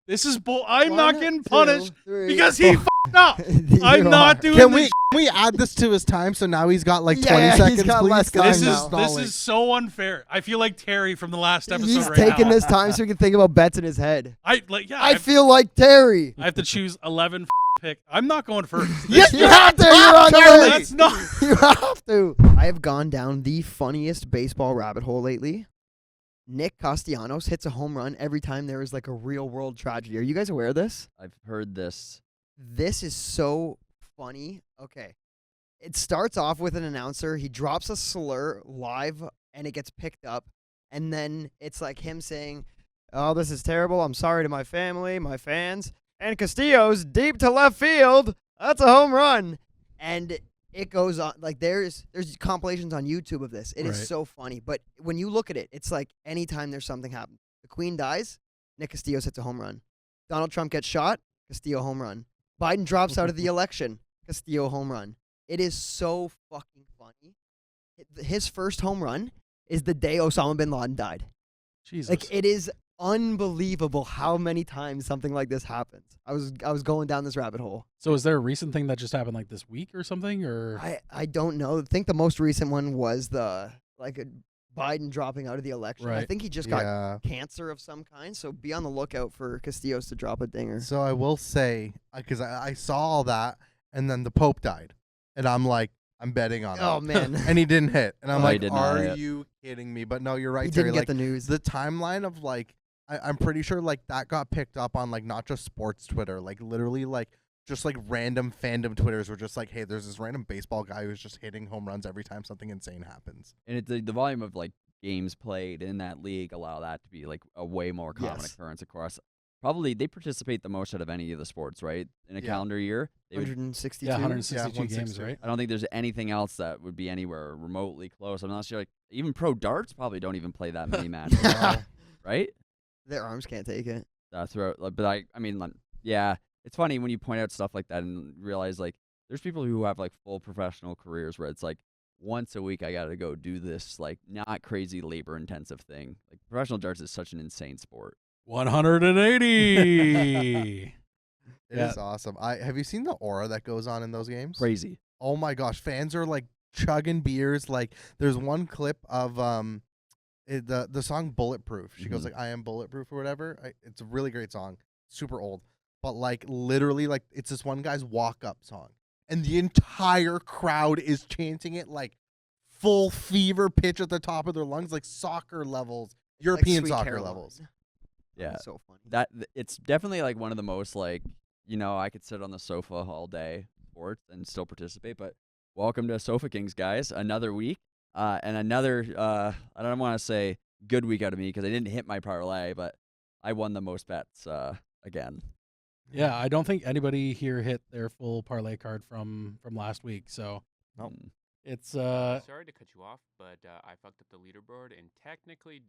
This is bull. I'm One, not getting two, punished three. because he f***ed up. I'm You not are. doing Can this. we add this to his time so now he's got like 20 Yeah, he's seconds, got please? less time This now. is this is so unfair. I feel like Terry from the last episode He's right taking now. this time so he can think about bets in his head. I feel like Terry. I have to choose 11 pick. I'm not going first. Yes, You have to. You're on the Terry. list. That's not. You have to. I have gone down the funniest baseball rabbit hole lately. Nick Castellanos hits a home run every time there is like a real world tragedy. Are you guys aware of this? I've heard this. This is so funny. Okay. It starts off with an announcer. He drops a slur live and it gets picked up. And then it's like him saying, "Oh, this is terrible. I'm sorry to my family, my fans." And Castillo's deep to left field. That's a home run. And it goes on. Like there's compilations on YouTube of this. It is Right. so funny. But when you look at it, it's like anytime there's something happen. The Queen dies, Nick Castillo hits a home run. Donald Trump gets shot, Castillo home run. Biden drops out of the election, Castillo home run. It is so fucking funny. His first home run is the day Osama bin Laden died. Jesus. Like it is unbelievable how many times something like this happens. I was going down this rabbit hole. So is there a recent thing that just happened like this week or something? Or I don't know. I think the most recent one was the Biden dropping out of the election. I Right. think he just got cancer of some kind. So be on the lookout for Castillo's to drop a dinger. So I will say, because I saw all that, and then the Pope died, and I'm like, I'm betting on Oh it. man, And he didn't hit, and I'm No, he like, did not are hit. you kidding me? But no, you're right, he Terry. didn't Like get the news. the timeline of like, I'm pretty sure like that got picked up on like not just sports Twitter, like literally like just like random fandom Twitters were just like, hey, there's this random baseball guy who's just hitting home runs every time something insane happens. And it's the volume of like games played in that league allow that to be like a way more common Yes. occurrence across. Probably they participate the most out of any of the sports, right? In a Yeah. calendar year, they would, 162. yeah, 162 Yeah, games, 160. right? I don't think there's anything else that would be anywhere remotely close. I'm not sure. Like even pro darts probably don't even play that many matches, right? Their arms can't take it. That's right. But I mean, like, yeah, it's funny when you point out stuff like that and realize like there's people who have like full professional careers where it's like once a week I got to go do this like not crazy labor intensive thing. Like professional darts is such an insane sport. 180. It Yeah. is awesome. Have you seen the aura that goes on in those games? Crazy. Oh my gosh, fans are like chugging beers. Like there's one clip of the song Bulletproof. She goes Mhm. like, I am bulletproof or whatever. It's a really great song. Super old. But like literally like it's this one guy's walk up song. And the entire crowd is chanting it like full fever pitch at the top of their lungs, like soccer levels, European Sweet soccer Caroline. levels. Yeah. That's so funny. It's definitely like one of the most like, I could sit on the sofa all day sports and still participate, but welcome to Sofa Kings, guys. Another week and another I don't want to say good week out of me because I didn't hit my parlay, but I won the most bets again. Yeah, I don't think anybody here hit their full parlay card from last week. So Nope. it's Sorry to cut you off, but I fucked up the leaderboard, and technically,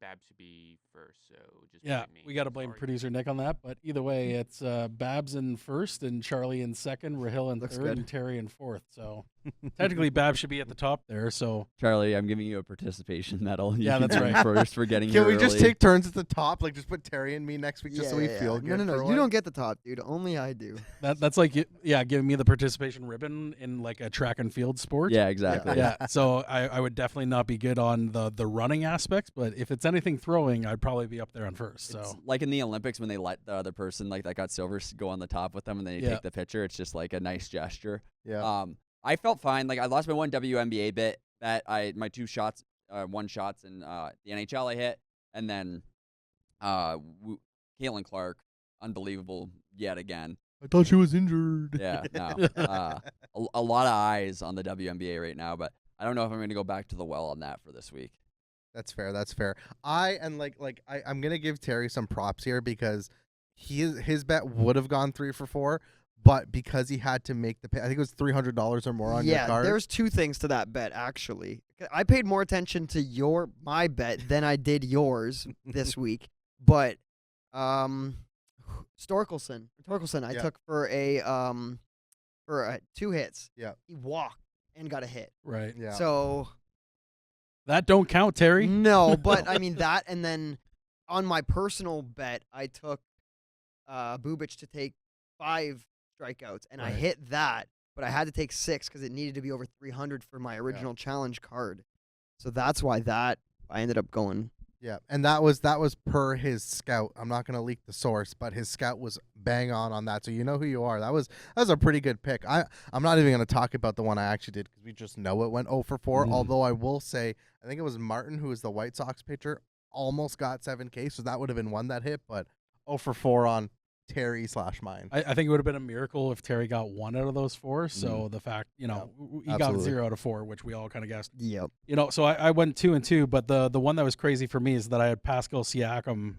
Bab should be first. So just yeah, blame me. we got to blame Sorry. producer Nick on that. But either way, it's Babs in first and Charlie in second, Rahil in Looks third, good. and Terry in fourth. So technically, Babs should be at the top there. So Charlie, I'm giving you a participation medal. You Yeah, can that's be right. First for getting Can here we just early. take turns at the top? Like just put Terry and me next week just so we feel good. No. for You one? don't get the top, dude. Only I do. that's like giving me the participation ribbon in like a track and field sport. Yeah, exactly. Yeah, so I would definitely not be good on the running aspects, but if it's anything throwing, I'd probably be up there on first. So It's like in the Olympics when they let the other person like that got silver go on the top with them and then they Yeah. take the picture. It's just like a nice gesture. Yeah. I felt fine. Like I lost my one WNBA bet that my two shots, one shots in the NHL I hit, and then Caitlin Clark, unbelievable yet again. I thought she was injured. Yeah, no, a lot of eyes on the WNBA right now, but I don't know if I'm going to go back to the well on that for this week. That's fair. That's fair. I'm gonna give Terry some props here because his bet would have gone 3 for 4, but because he had to make the pay, I think it was $300 or more on your card. There's two things to that bet actually. I paid more attention to my bet than I did yours this week, but Torkelson, I Yeah. took for a 2 hits. Yeah. He walked and got a hit. right, Yeah. So that don't count, Terry. no, but I mean that, and then on my personal bet, I took Bubic to take 5 strikeouts, and I Right. hit that, but I had to take 6 because it needed to be over 300 for my original challenge card. So that's why I ended up going. Yeah, and that was per his scout. I'm not gonna leak the source, but his scout was bang on that. So you know who you are. That was a pretty good pick. I'm not even gonna talk about the one I actually did because we just know it went 0 for 4. Although I will say, I think it was Martin who was the White Sox pitcher, almost got 7K, so that would have been one that hit, but 0 for 4 on Terry/mine. I think it would have been a miracle if Terry got 1 out of those 4. So the fact, he got absolutely. 0 out of 4, which we all kind of guessed. Yep. So I went 2 and 2, but the one that was crazy for me is that I had Pascal Siakam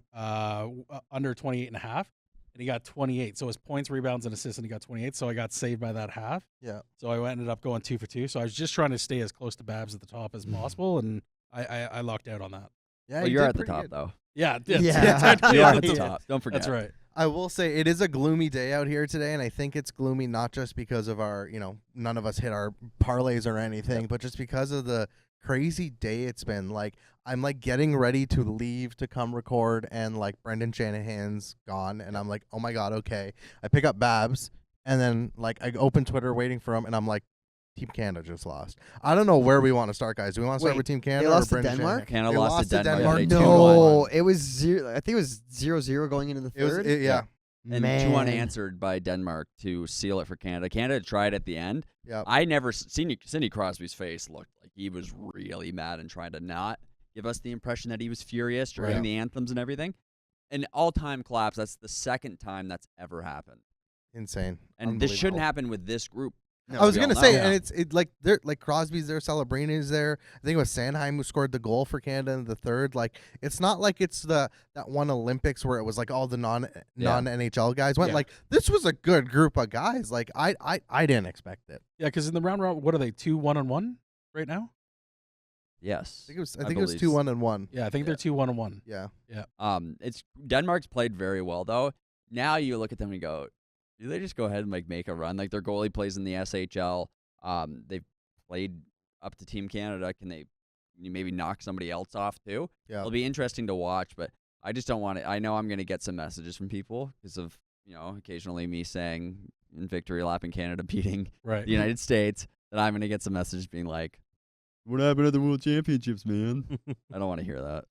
under 28.5, and he got 28. So his points, rebounds, and assists, and he got 28. So I got saved by that half. Yeah. So I ended up going 2 for 2. So I was just trying to stay as close to Babs at the top as possible, and I lucked out on that. Yeah, Well, you you're did at the pretty top good. though. Yeah, You are at the yeah. top. Don't forget. That's right. I will say it is a gloomy day out here today, and I think it's gloomy not just because of our, none of us hit our parlays or anything, but just because of the crazy day it's been. Like, I'm like getting ready to leave to come record, and like Brendan Shanahan's gone, and I'm like, oh my god, okay. I pick up Babs, and then like I open Twitter waiting for him, and I'm like, Team Canada just lost. I don't know where we want to start, guys. Do we want to start Wait, with Team Canada they lost or to Brendan Denmark? Shanahan? Canada They lost to Denmark. They No, 2-1. it was 0. I think it was 0-0 going into the It was third. yeah. And Man. 2-1 answered by Denmark to seal it for Canada. Canada tried at the end. Yeah. I never seen Sidney Crosby's face looked like he was really mad and trying to not give us the impression that he was furious during Right. the anthems and everything. An all-time collapse. That's the second time that's ever happened. Insane. And this shouldn't Unbelievable. happen with this group. No, I was we all gonna say, know. and it's like they're like Crosby's there, Celebrini there. I think it was Sanheim who scored the goal for Canada in the third. Like, it's not like it's that one Olympics where it was like all the non NHL guys went. Yeah. Like, this was a good group of guys. Like, I didn't expect it. Yeah, because in the round, what are they, 2-1-1 right now? Yes. I think it was believe 2-1-1. Yeah, I think they're 2-1-1. Yeah. It's Denmark's played very well though. Now you look at them and go, do they just go ahead and like make a run? Like their goalie plays in the SHL. They've played up to Team Canada. Can they maybe knock somebody else off too? Yeah. It'll be interesting to watch, but I just don't want it. I know I'm going to get some messages from people because of occasionally me saying in victory lap in Canada beating Right. the United States that I'm going to get some messages being like, "What happened at the World Championships, man?" I don't want to hear that.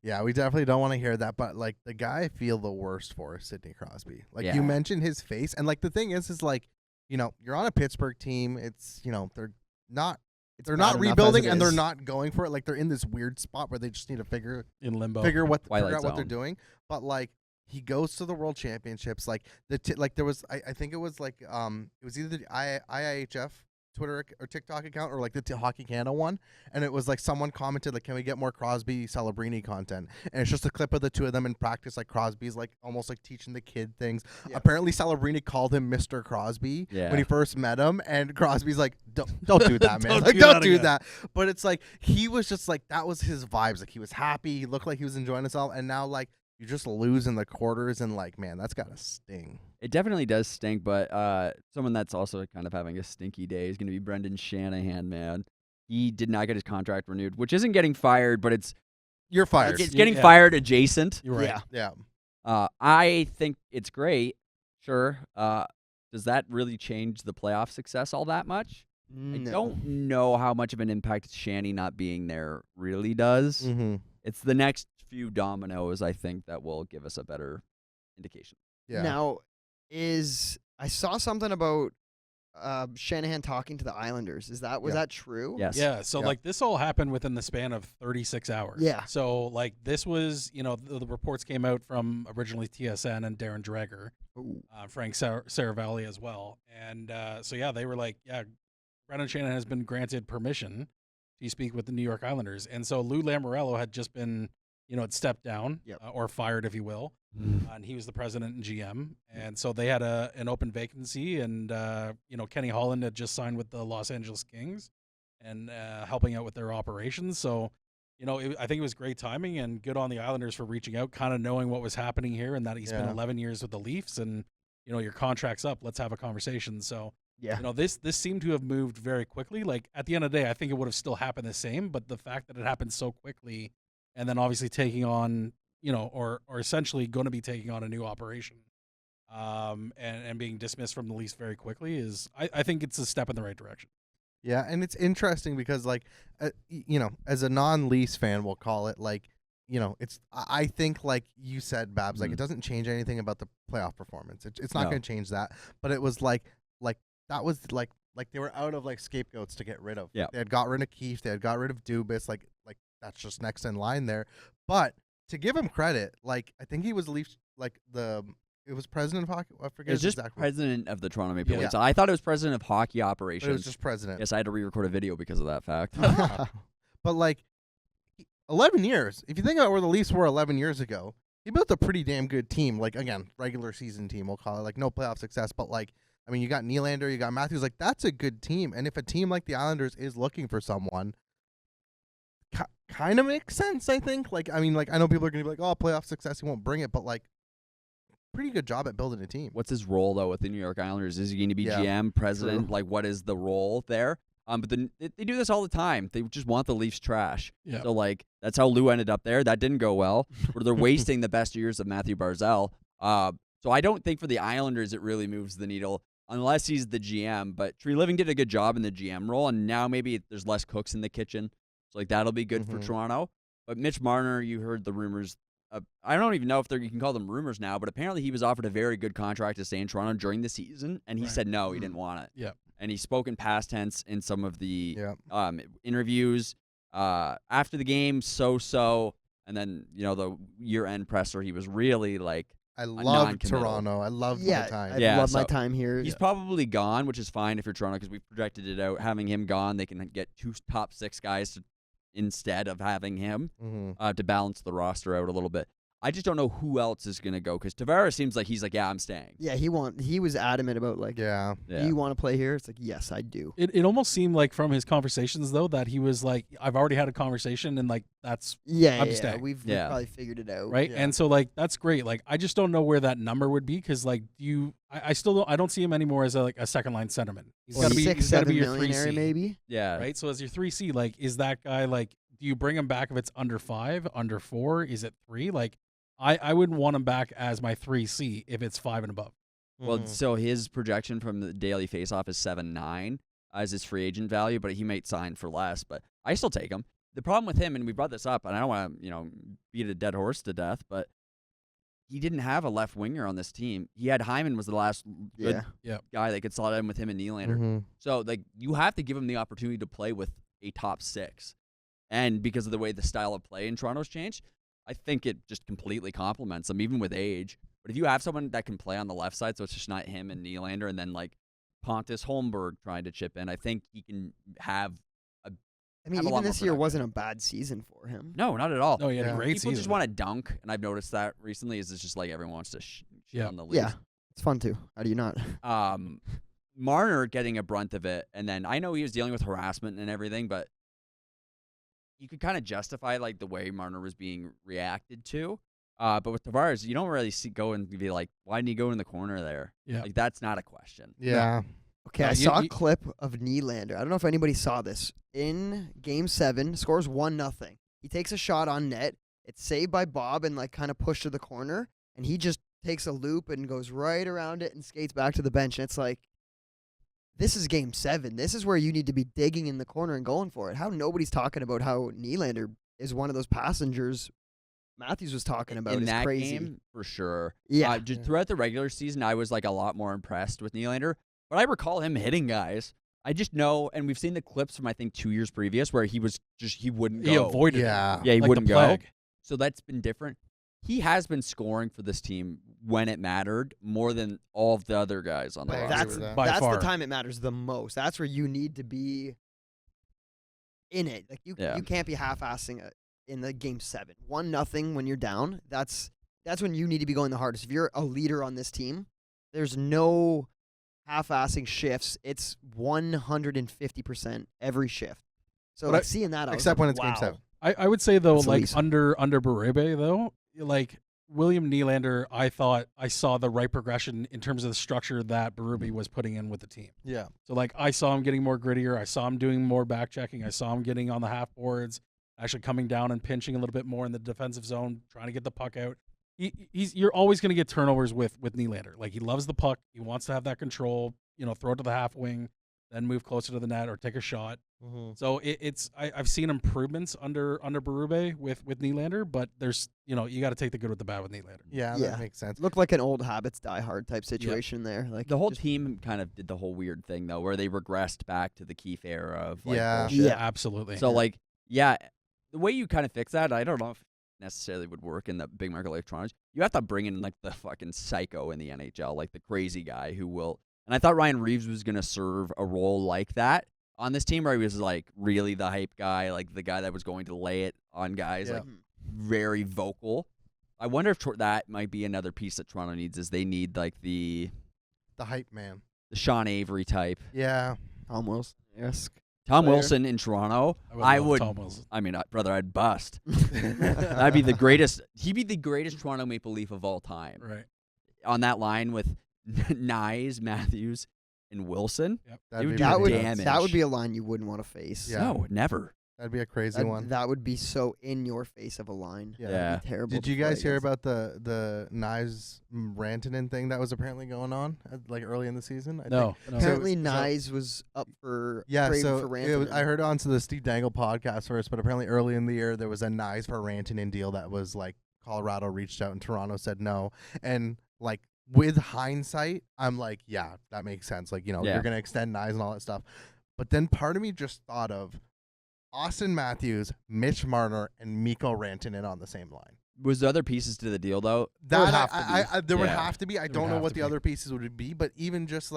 Yeah, we definitely don't want to hear that. But like the guy I feel the worst for is Sidney Crosby. Like Yeah. you mentioned his face, and like the thing is like, you're on a Pittsburgh team. It's they're not It's they're bad not enough as rebuilding, it and they're is. not going for it. Like they're in this weird spot where they just need to figure In limbo. figure out Twilight what they're Zone. doing. But like he goes to the World Championships. Like like there was I think it was like it was either the IIHF Twitter or TikTok account or like the Hockey Canada one, and it was like someone commented like, can we get more Crosby Celebrini content? And it's just a clip of the two of them in practice. Like Crosby's like almost like teaching the kid things. Yeah. Apparently Celebrini called him Mr. Crosby Yeah. when he first met him, and Crosby's like, don't do that, man. Don't Like, do don't that do again. that. But it's like he was just like, that was his vibes. Like he was happy. He looked like he was enjoying himself. And now like you just lose in the quarters, and like, man, that's gotta sting. It definitely does stink, but someone that's also kind of having a stinky day is going to be Brendan Shanahan, man. He did not get his contract renewed, which isn't getting fired, but it's You're fired. getting Yeah. fired adjacent. You're right. Yeah. Yeah. I think it's great. Sure. Does that really change the playoff success all that much? I No. don't know how much of an impact Shanny not being there really does. Mm-hmm. It's the next few dominoes, I think, that will give us a better indication. Yeah. Now, I saw something about Shanahan talking to the Islanders. Was Yeah. that true? Yes. Yeah, so Yeah. like this all happened within the span of 36 hours. Yeah. So like this was, the reports came out from originally TSN and Darren Dreger, Ooh. Frank Saravalli as well. And so yeah, they were like, yeah, Brendan Shanahan has been granted permission to speak with the New York Islanders. And so Lou Lamoriello had just been, had stepped down Yep. or fired, if you will. And he was the president and GM. And so they had an open vacancy. And, Kenny Holland had just signed with the Los Angeles Kings and helping out with their operations. So, I think it was great timing and good on the Islanders for reaching out, kind of knowing what was happening here and that he's been Yeah. 11 years with the Leafs and, your contract's up. Let's have a conversation. So, Yeah. this seemed to have moved very quickly. Like at the end of the day, I think it would have still happened the same, but the fact that it happened so quickly and then obviously taking on, or essentially going to be taking on a new operation and being dismissed from the Leafs very quickly is, I think it's a step in the right direction. Yeah, and it's interesting because, like, as a non-Leafs fan, we'll call it, like, it's. I think, like you said, Babs, like, it doesn't change anything about the playoff performance. It's not No. going to change that. But it was like that was like they were out of like scapegoats to get rid of. Yeah. They had got rid of Keefe. They had got rid of Dubas. Like that's just next in line there. But to give him credit, like, I think he was Leafs, like it was president of hockey. I forget It's just exactly. president of the Toronto Maple Yeah. Leafs. I thought it was president of hockey But operations. it was just president. Yes, I had to re-record a video because of that fact. But like 11 years. If you think about where the Leafs were 11 years ago, he built a pretty damn good team. Like, again, regular season team, we'll call it. Like, no playoff success, but like, I mean, you got Nylander, you got Matthews. Like, that's a good team. And if a team like the Islanders is looking for someone, kind of makes sense, I think. Like, I mean, like, I know people are going to be like, oh, playoff success, he won't bring it. But like, pretty good job at building a team. What's his role though with the New York Islanders? Is he going to be Yeah, GM, president? true. Like, what is the role there? But then they do this all the time. They just want the Leafs trash. Yeah. So like that's how Lou ended up there. That didn't go well. Where they're wasting the best years of Matthew Barzal. So I don't think for the Islanders it really moves the needle unless he's the GM. But Tree Living did a good job in the GM role, and now maybe there's less cooks in the kitchen. So like that'll be good for Toronto. But Mitch Marner, you heard the rumors. I don't even know if you can call them rumors now, but apparently he was offered a very good contract to stay in Toronto during the season, and he said no, he didn't want it. Yeah. And he spoke in past tense in some of the Yeah. interviews after the game, so, and then the year-end presser, he was really like I love non-committal. Toronto. I love Yeah, my time. I Yeah, love my so time here. He's probably gone, which is fine if you're Toronto because we've projected it out. Having him gone, they can get 2 top 6 guys instead of having him to balance the roster out a little bit. I just don't know who else is going to go because Tavares seems like he's like, yeah, I'm staying. Yeah, he was adamant about like, Yeah. do you want to play here? It's like, yes, I do. It almost seemed like from his conversations though that he was like, I've already had a conversation and like that's I'm staying. We've probably figured it out. right. Yeah. And so like that's great. Like I just don't know where that number would be because like I still don't see him anymore as a second line centerman. He's Or got to be 6-7 your millionaire 3C, maybe. Yeah. right? So as your 3C, like is that guy like do you bring him back if it's under 5, under 4? Is it 3? Like I wouldn't want him back as my 3C if it's 5 and above. Well, so his projection from the Daily Faceoff is 7.9 as his free agent value, but he might sign for less. But I still take him. The problem with him, and we brought this up, and I don't want to beat a dead horse to death, but he didn't have a left winger on this team. He had Hyman was the last good guy that could slot in with him and Nylander. So like you have to give him the opportunity to play with a top 6, and because of the way the style of play in Toronto's changed, I think it just completely complements them, even with age. But if you have someone that can play on the left side, so it's just not him and Nylander, and then like Pontus Holmberg trying to chip in, I think he can have I mean, have a lot even more this year production. wasn't a bad season for him. No, not at all. No, he had a Yeah. great People season. just want to dunk, and I've noticed that recently. Is it's just like everyone wants to shit on the Leafs. Yeah, it's fun too. How do you not? Marner getting a brunt of it, and then I know he was dealing with harassment and everything, but you could kind of justify like the way Marner was being reacted to. But with Tavares, you don't really go and be like, why didn't he go in the corner there? Yeah. Like that's not a question. Yeah. Okay, No, I you- saw a you- clip of Nylander. I don't know if anybody saw this. In Game 7, scores 1-0. He takes a shot on net. It's saved by Bob and like kind of pushed to the corner, and he just takes a loop and goes right around it and skates back to the bench. And it's like, this is Game 7. This is where you need to be digging in the corner and going for it. How nobody's talking about how Nylander is one of those passengers Matthews was talking about in is that crazy. game, for sure. Yeah. Just throughout the regular season, I was like a lot more impressed with Nylander, but I recall him hitting guys. I just know, and we've seen the clips from I think 2 years previous where he wouldn't go. He avoided it. Yeah. Yeah, he like wouldn't the go. plague. So that's been different. He has been scoring for this team when it mattered more than all of the other guys on the I agree roster. with that. By That's far. the time it matters the most. That's where you need to be in it. Like you can't be half-assing it in the Game 7. 1-0 when you're down. That's when you need to be going the hardest. If you're a leader on this team, there's no half-assing shifts. It's 150% every shift. So But like seeing that, I was except like, when it's wow. Game 7. I would say though, That's the like least. under Berube though, like William Nylander, I thought I saw the right progression in terms of the structure that Berube was putting in with the team. Yeah. So like I saw him getting more grittier. I saw him doing more back checking. I saw him getting on the half boards, actually coming down and pinching a little bit more in the defensive zone, trying to get the puck out. you're always going to get turnovers with Nylander. Like, he loves the puck. He wants to have that control, throw it to the half wing, then move closer to the net or take a shot. Mhm. So I've seen improvements under Berube with Nylander, but there's, you got to take the good with the bad with Nylander. Yeah, Yeah. that makes sense. Looked like an old habits die hard type situation there. Like The whole just- team kind of did the whole weird thing though, where they regressed back to the Keefe era of like Yeah. bullshit. Yeah. Absolutely. So like, yeah, the way you kind of fix that, I don't know if it necessarily would work in the big market like Toronto. You have to bring in like the fucking psycho in the NHL, like the crazy guy who will. And I thought Ryan Reeves was gonna serve a role like that on this team, where he was like really the hype guy, like the guy that was going to lay it on guys, Yeah. like very vocal. I wonder if that might be another piece that Toronto needs. Is they need like the hype man. Sean Avery type. Yeah. Tom Wilson-esque. Tom Player. Wilson in Toronto, I would. Tom Wilson. I mean, brother, I'd bust. That'd be the greatest. He'd be the greatest Toronto Maple Leaf of all time. Right. On that line with Nyes, Matthews, and Wilson. Yep. That'd would be do That would pretty damage. nuts. that would be a line you wouldn't want to face. Yeah. No, never. That'd be a crazy That, one. that would be so in your face of a line. Yeah. That'd be terrible. Did to you play guys hear against. about the Knives Rantanen thing that was apparently going on like early in the season? I think. No. Apparently, So- Nyes was up for Yeah, trading so for I Rantanen. heard on to the Steve Dangle podcast first, but apparently early in the year there was a Knives for Rantanen deal that was like Colorado reached out and Toronto said no, and like with hindsight, I'm like, yeah, that makes sense. Like Yeah. you're gonna extend Knives and all that stuff, but then part of me just thought of Austin Matthews, Mitch Marner, and Mikko Rantanen on the same line. Was there other pieces to the deal though? That would have to there would Yeah. have to be. I would don't know have what to the be. other pieces would be, but even just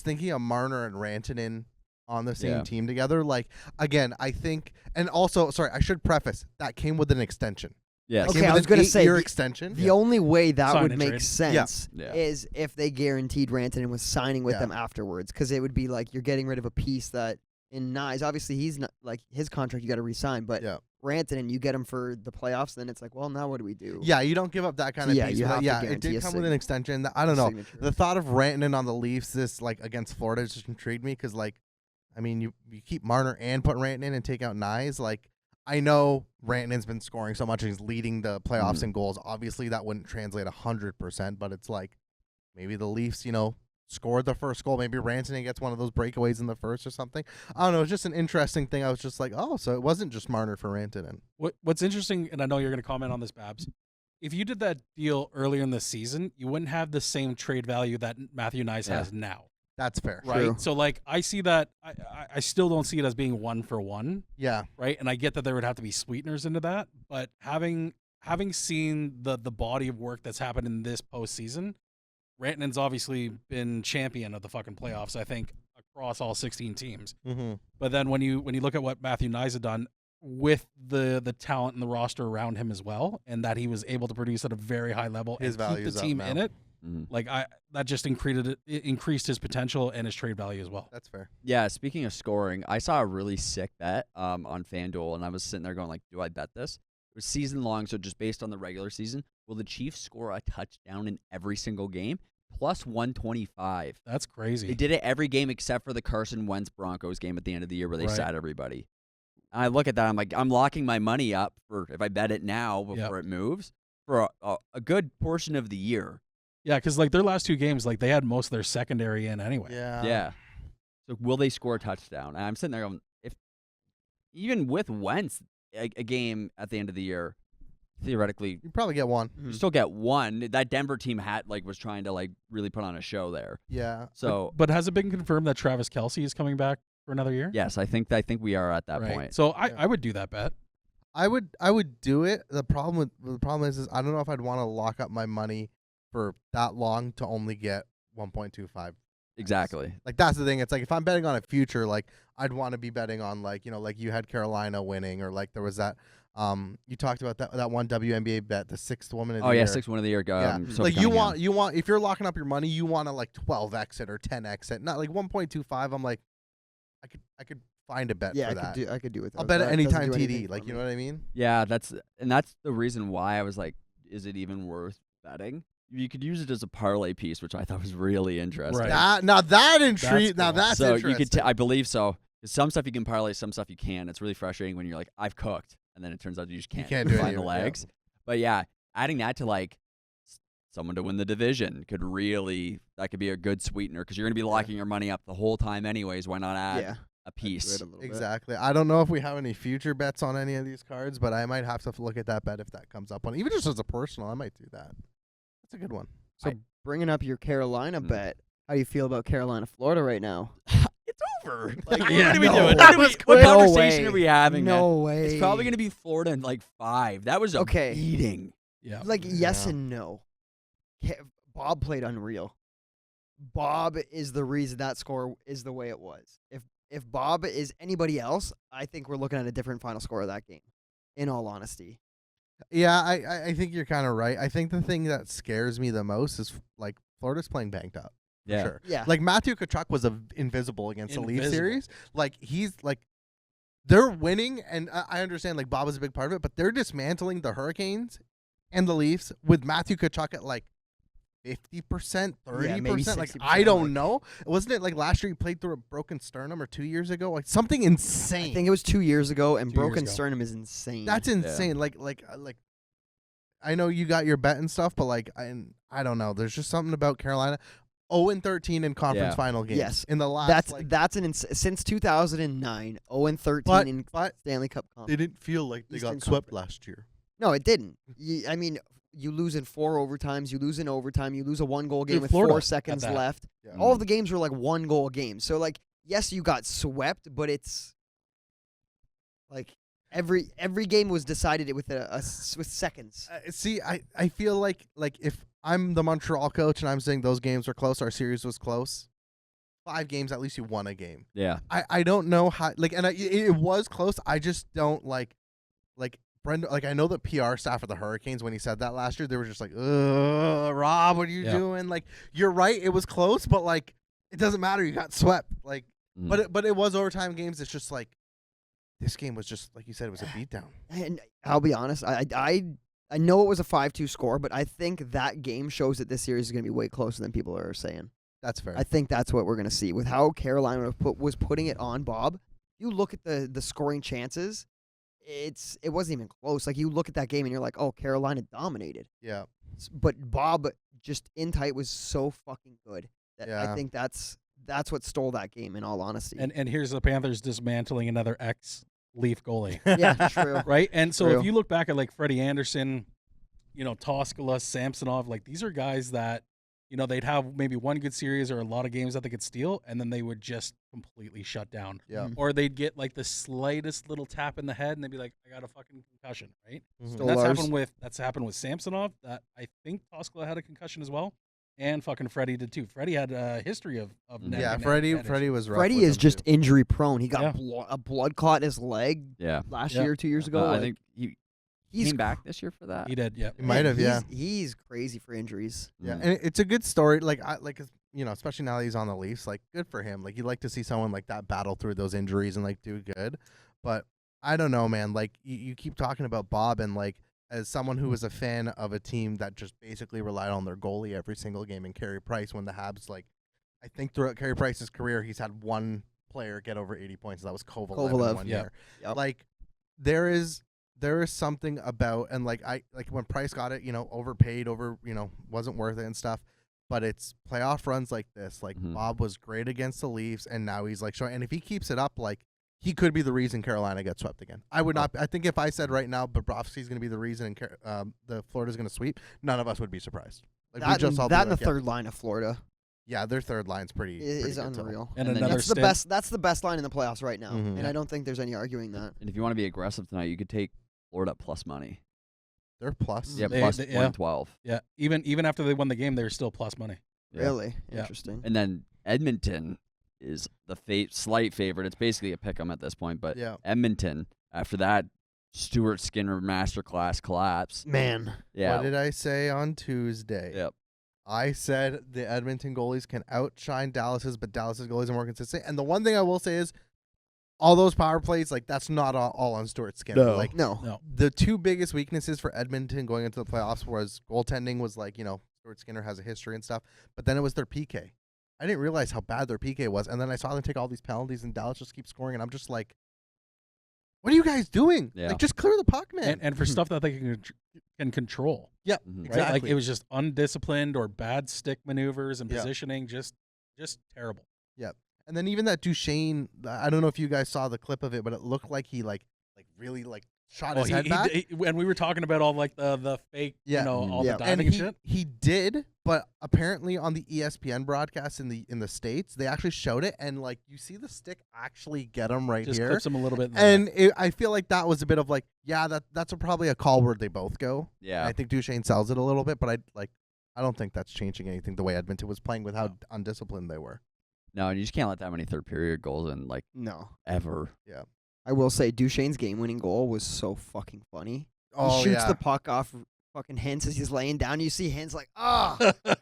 thinking of Marner and Rantanen on the same Yeah. team together, like again, I think, and also, sorry, I should preface that came with an extension. Yes. Okay, Came I with was an gonna say, 8-year extension. The only way that Sign would and make trade. sense Yeah. is if they guaranteed Rantanen was signing with Yeah. them afterwards, because it would be like you're getting rid of a piece that in Nyes, obviously he's not like his contract you got to resign, but Yeah. Rantanen you get him for the playoffs, then it's like, well, now what do we do? Yeah, you don't give up that kind So of yeah, piece. you but have to yeah, it guarantee did a come with an extension. I don't know. The thought of Rantanen on the Leafs this like against Florida just intrigued me because like, I mean, you keep Marner and put Rantanen and take out Nyes. Like, I know Rantanen's been scoring so much and he's leading the playoffs in goals. Obviously, that wouldn't translate 100%, but it's like maybe the Leafs, scored the first goal. Maybe Rantanen gets one of those breakaways in the first or something. I don't know. It's just an interesting thing. I was just like, oh, so it wasn't just Marner for Rantanen. What's interesting, and I know you're going to comment on this, Babs. If you did that deal earlier in the season, you wouldn't have the same trade value that Matthew Nyes has now, That's fair. right? True. So, like, I see that. I still don't see it as being 1-for-1, Yeah. right? And I get that there would have to be sweeteners into that, but having seen the body of work that's happened in this postseason, Rantanen's obviously been champion of the fucking playoffs, I think, across all 16 teams. Mm-hmm. But then when you look at what Matthew Nyes had done with the talent and the roster around him as well, and that he was able to produce at a very high level His and keep value's the up team now. in it, Mhm. like that just increased his potential and his trade value as well. That's fair. Yeah, speaking of scoring, I saw a really sick bet on FanDuel, and I was sitting there going, like, do I bet this? It was season long, so just based on the regular season, will the Chiefs score a touchdown in every single game? Plus 125. That's crazy. They did it every game except for the Carson Wentz Broncos game at the end of the year where they Right. sat everybody. And I look at that, I'm like, I'm locking my money up for if I bet it now before it moves for a good portion of the year. Yeah, because like their last two games, like they had most of their secondary in anyway. Yeah. So will they score a touchdown? And I'm sitting there going, if even with Wentz, a game at the end of the year, theoretically, You probably get one. you still get one. That Denver team was trying to really put on a show there. Yeah. So But has it been confirmed that Travis Kelce is coming back for another year? yes, I think we are at that Right. point. So I would do that bet. I would do it. The problem is I don't know if I'd want to lock up my money for that long to only get 1.25. Exactly. Like that's the thing. It's like if I'm betting on a future, like I'd want to be betting on like you had Carolina winning or like there was that you talked about that one WNBA bet, the sixth woman of the Oh year. yeah, 6-1 of the year. Yeah. Sophie Like you Cunningham. want if you're locking up your money, you want to like 12x it or 10x it, not like 1.25. I'm like I could find a bet Yeah, for that. I could do with that. I'll bet it That doesn't anytime do TD. anything Like for you me. know what I mean? Yeah, that's the reason why I was like, is it even worth betting? You could use it as a parlay piece, which I thought was really interesting. Right. That intrigued. Now cool. that's So interesting. you could, I believe so. 'Cause some stuff you can parlay, some stuff you can. It's really frustrating when you're like, I've cooked, and then it turns out you just can't, can't do find any the of it, yeah. legs. But yeah, adding that to like someone to win the division could be a good sweetener because you're going to be locking your money up the whole time anyways. Why not add a piece? Exactly. I don't know if we have any future bets on any of these cards, but I might have to look at that bet if that comes up on, even just as a personal. I might do that. That's a good one. So bringing up your Carolina bet, how do you feel about Carolina, Florida right now? It's over. Like, What what are we no doing? way. What No conversation way. are we having? No man? way. It's probably going to be Florida in like 5. That was a Okay. beating. Yeah. Like, yes Yeah. and no. Bob played unreal. Bob is the reason that score is the way it was. If Bob is anybody else, I think we're looking at a different final score of that game, in all honesty. Yeah, I think you're kind of right. I think the thing that scares me the most is like Florida's playing banged up. For Yeah. sure. Yeah. Like Matthew Tkachuk was invisible against the Leafs Invisible. series. Like he's like they're winning, and I understand like Bob is a big part of it, but they're dismantling the Hurricanes and the Leafs with Matthew Tkachuk at like 50%, 30%. Like 60%, I don't like- know. Wasn't it like last year he played through a broken sternum or 2 years ago? Like something insane. I think it was 2 years ago, and 2 years broken ago. sternum is insane. That's insane. Like I know you got your bet and stuff, but like I don't know. There's just something about Carolina. 0-13 in conference Yeah. final games. Yes. In the last since 2009, 0-13 but, in but Stanley Cup Conference. they didn't feel like they Eastern got swept Conference. last year. No, it didn't. I mean, you lose in 4 overtimes, you lose in overtime, you lose a 1-goal game Dude, with Florida 4 at seconds that. left. Yeah. All of the games were like 1-goal games. So like, yes, you got swept, but it's like every game was decided with with seconds. See, I feel like if I'm the Montreal coach and I'm saying those games were close, our series was close. 5 games, at least you won a game. Yeah. I don't know how it was close. I just don't like Brendan. Like I know the PR staff of the Hurricanes when he said that last year, they were just like, Rob, what are you Yeah. doing? Like you're right, it was close, but like it doesn't matter. You got swept. Like, but it was overtime games. It's just like this game was just like you said, it was a beatdown. And I'll be honest, I know it was a 5-2 score, but I think that game shows that this series is going to be way closer than people are saying. That's fair. I think that's what we're going to see with how Carolina was putting it on Bob. You look at the scoring chances, it wasn't even close. Like you look at that game and you're like, oh, Carolina dominated. Yeah. But Bob just in tight was so fucking good that I Yeah. think that's what stole that game. In all honesty, And here's the Panthers dismantling another ex-Leaf goalie. yeah, true. Right? And so True. if you look back at like Freddie Anderson, Toskala, Samsonov, like these are guys that, they'd have maybe one good series or a lot of games that they could steal, and then they would just completely shut down. Yeah. Or they'd get like the slightest little tap in the head and they'd be like, I got a fucking concussion, right? Mhm. Stole And ours. that's happened with Samsonov. That I think Toskala had a concussion as well. And fucking Freddie did too. Freddie had a history of neck Yeah, and Freddie issues. was rough. Freddie with is him, just too. injury prone. He got Yeah. a blood clot in his leg Yeah. last Yeah. year, 2 years ago. I Like, think he he's came back this year for that. He did, yeah. He might have, yeah. He's crazy for injuries. Yeah, Mm. and it's a good story. Like especially now that he's on the Leafs, like good for him. Like you'd like to see someone like that battle through those injuries and like do good. But I don't know, man. Like you keep talking about Bob, and like as someone who was a fan of a team that just basically relied on their goalie every single game, and Carey Price, when the Habs, like I think throughout Carey Price's career, he's had one player get over 80 points. That was Kovalev in one Yeah. year. Yep. Like there is something about, and like when Price got it, overpaid, wasn't worth it and stuff. But it's playoff runs like this. Like Mhm. Bob was great against the Leafs, and now he's like showing. And if he keeps it up, like he could be the reason Carolina gets swept again. I would not. I think if I said right now Bobrovsky's going to be the reason and the Florida's going to sweep, none of us would be surprised. Like That, and the like, third line of Florida yeah, their third line's pretty is good, too. unreal. And And then another That's the stint. best. That's the best line in the playoffs right now, Mhm. and Yeah. I don't think there's any arguing that. And if you want to be aggressive tonight, you could take Florida plus money. They're plus. Yeah, They- plus they- yeah. 112. Yeah. Even after they won the game, they were still plus money. Yeah. Really Yeah. interesting. And then Edmonton is the slight favorite. It's basically a pick 'em at this point, but Yeah. Edmonton after that Stuart Skinner masterclass collapse. Man, Yeah. What did I say on Tuesday? Yep. I said the Edmonton goalies can outshine Dallas's, but Dallas's goalies are more consistent. And the one thing I will say is, all those power plays, like that's not all on Stuart Skinner. No. Like no. No. the two biggest weaknesses for Edmonton going into the playoffs was goaltending. Was like Stuart Skinner has a history and stuff, but then it was their PK. I didn't realize how bad their PK was, and then I saw them take all these penalties, and Dallas just keeps scoring, and I'm just like, what are you guys doing? Yeah. Like just clear the puck, man. And for stuff that they can can control. Yep, Mhm. Right? exactly. Like it was just undisciplined or bad stick maneuvers and Yeah. positioning, just terrible. And then even that Duchesne, I don't know if you guys saw the clip of it, but it looked like he really shot his head back. And we were talking about all like the fake, Yeah. all Yeah. the And diving and shit. he did, but apparently on the ESPN broadcast in the States, they actually showed it, and like you see the stick actually get him right Just here. clips him a little bit. And I feel like that was a bit of like, yeah, that's probably a call where they both go. Yeah. I think Duchesne sells it a little bit, but I don't think that's changing anything the way Edmonton was playing with how undisciplined they were. No, and you just can't let that many third period goals in like No. ever. I will say Duchesne's game-winning goal was so fucking funny. Oh, He shoots yeah. the puck off fucking Hintz as he's laying down. You see Hintz like,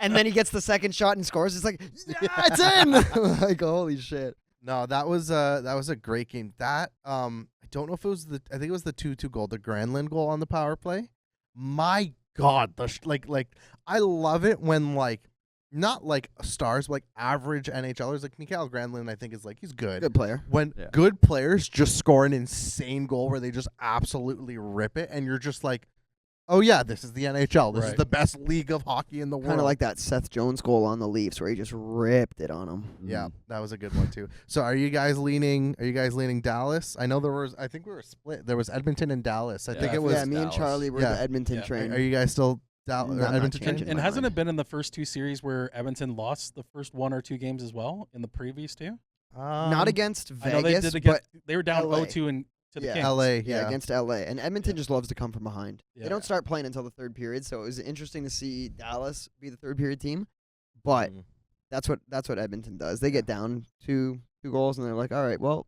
and then he gets the second shot and scores. It's like, yeah, it's in. Like, holy shit. No, that was a great game. That I don't know if it was I think it was the 2-2 goal, the Granlund goal on the power play. My God, I love it when not like stars, but like average NHLers, like Mikael Granlund, I think is he's good. Good player. When Yeah. good players just score an insane goal where they just absolutely rip it, and you're just like, oh yeah, this is the NHL. This is Right. the best league of hockey in the world. Kind of like that Seth Jones goal on the Leafs where he just ripped it on him. Yeah, Mhm. that was a good one too. So are you guys leaning Dallas? I know I think we were split. There was Edmonton and Dallas. I Yeah, think I it was. Yeah, me and Dallas. Charlie were Yeah. the Edmonton Yeah. train. Are you guys still No, I'm Edmonton not train? changing And my hasn't mind. it been in the first two series where Edmonton lost the first one or two games as well in the previous two? Not against I know they Vegas, did but they were down LA. 0-2 to the Yeah. Kings. LA. yeah, Yeah, against LA. And Edmonton just loves to come from behind. Yeah. They don't start playing until the third period, so it was interesting to see Dallas be the third period team. But Mhm. that's what Edmonton does. They get down two goals and they're like, all right, well,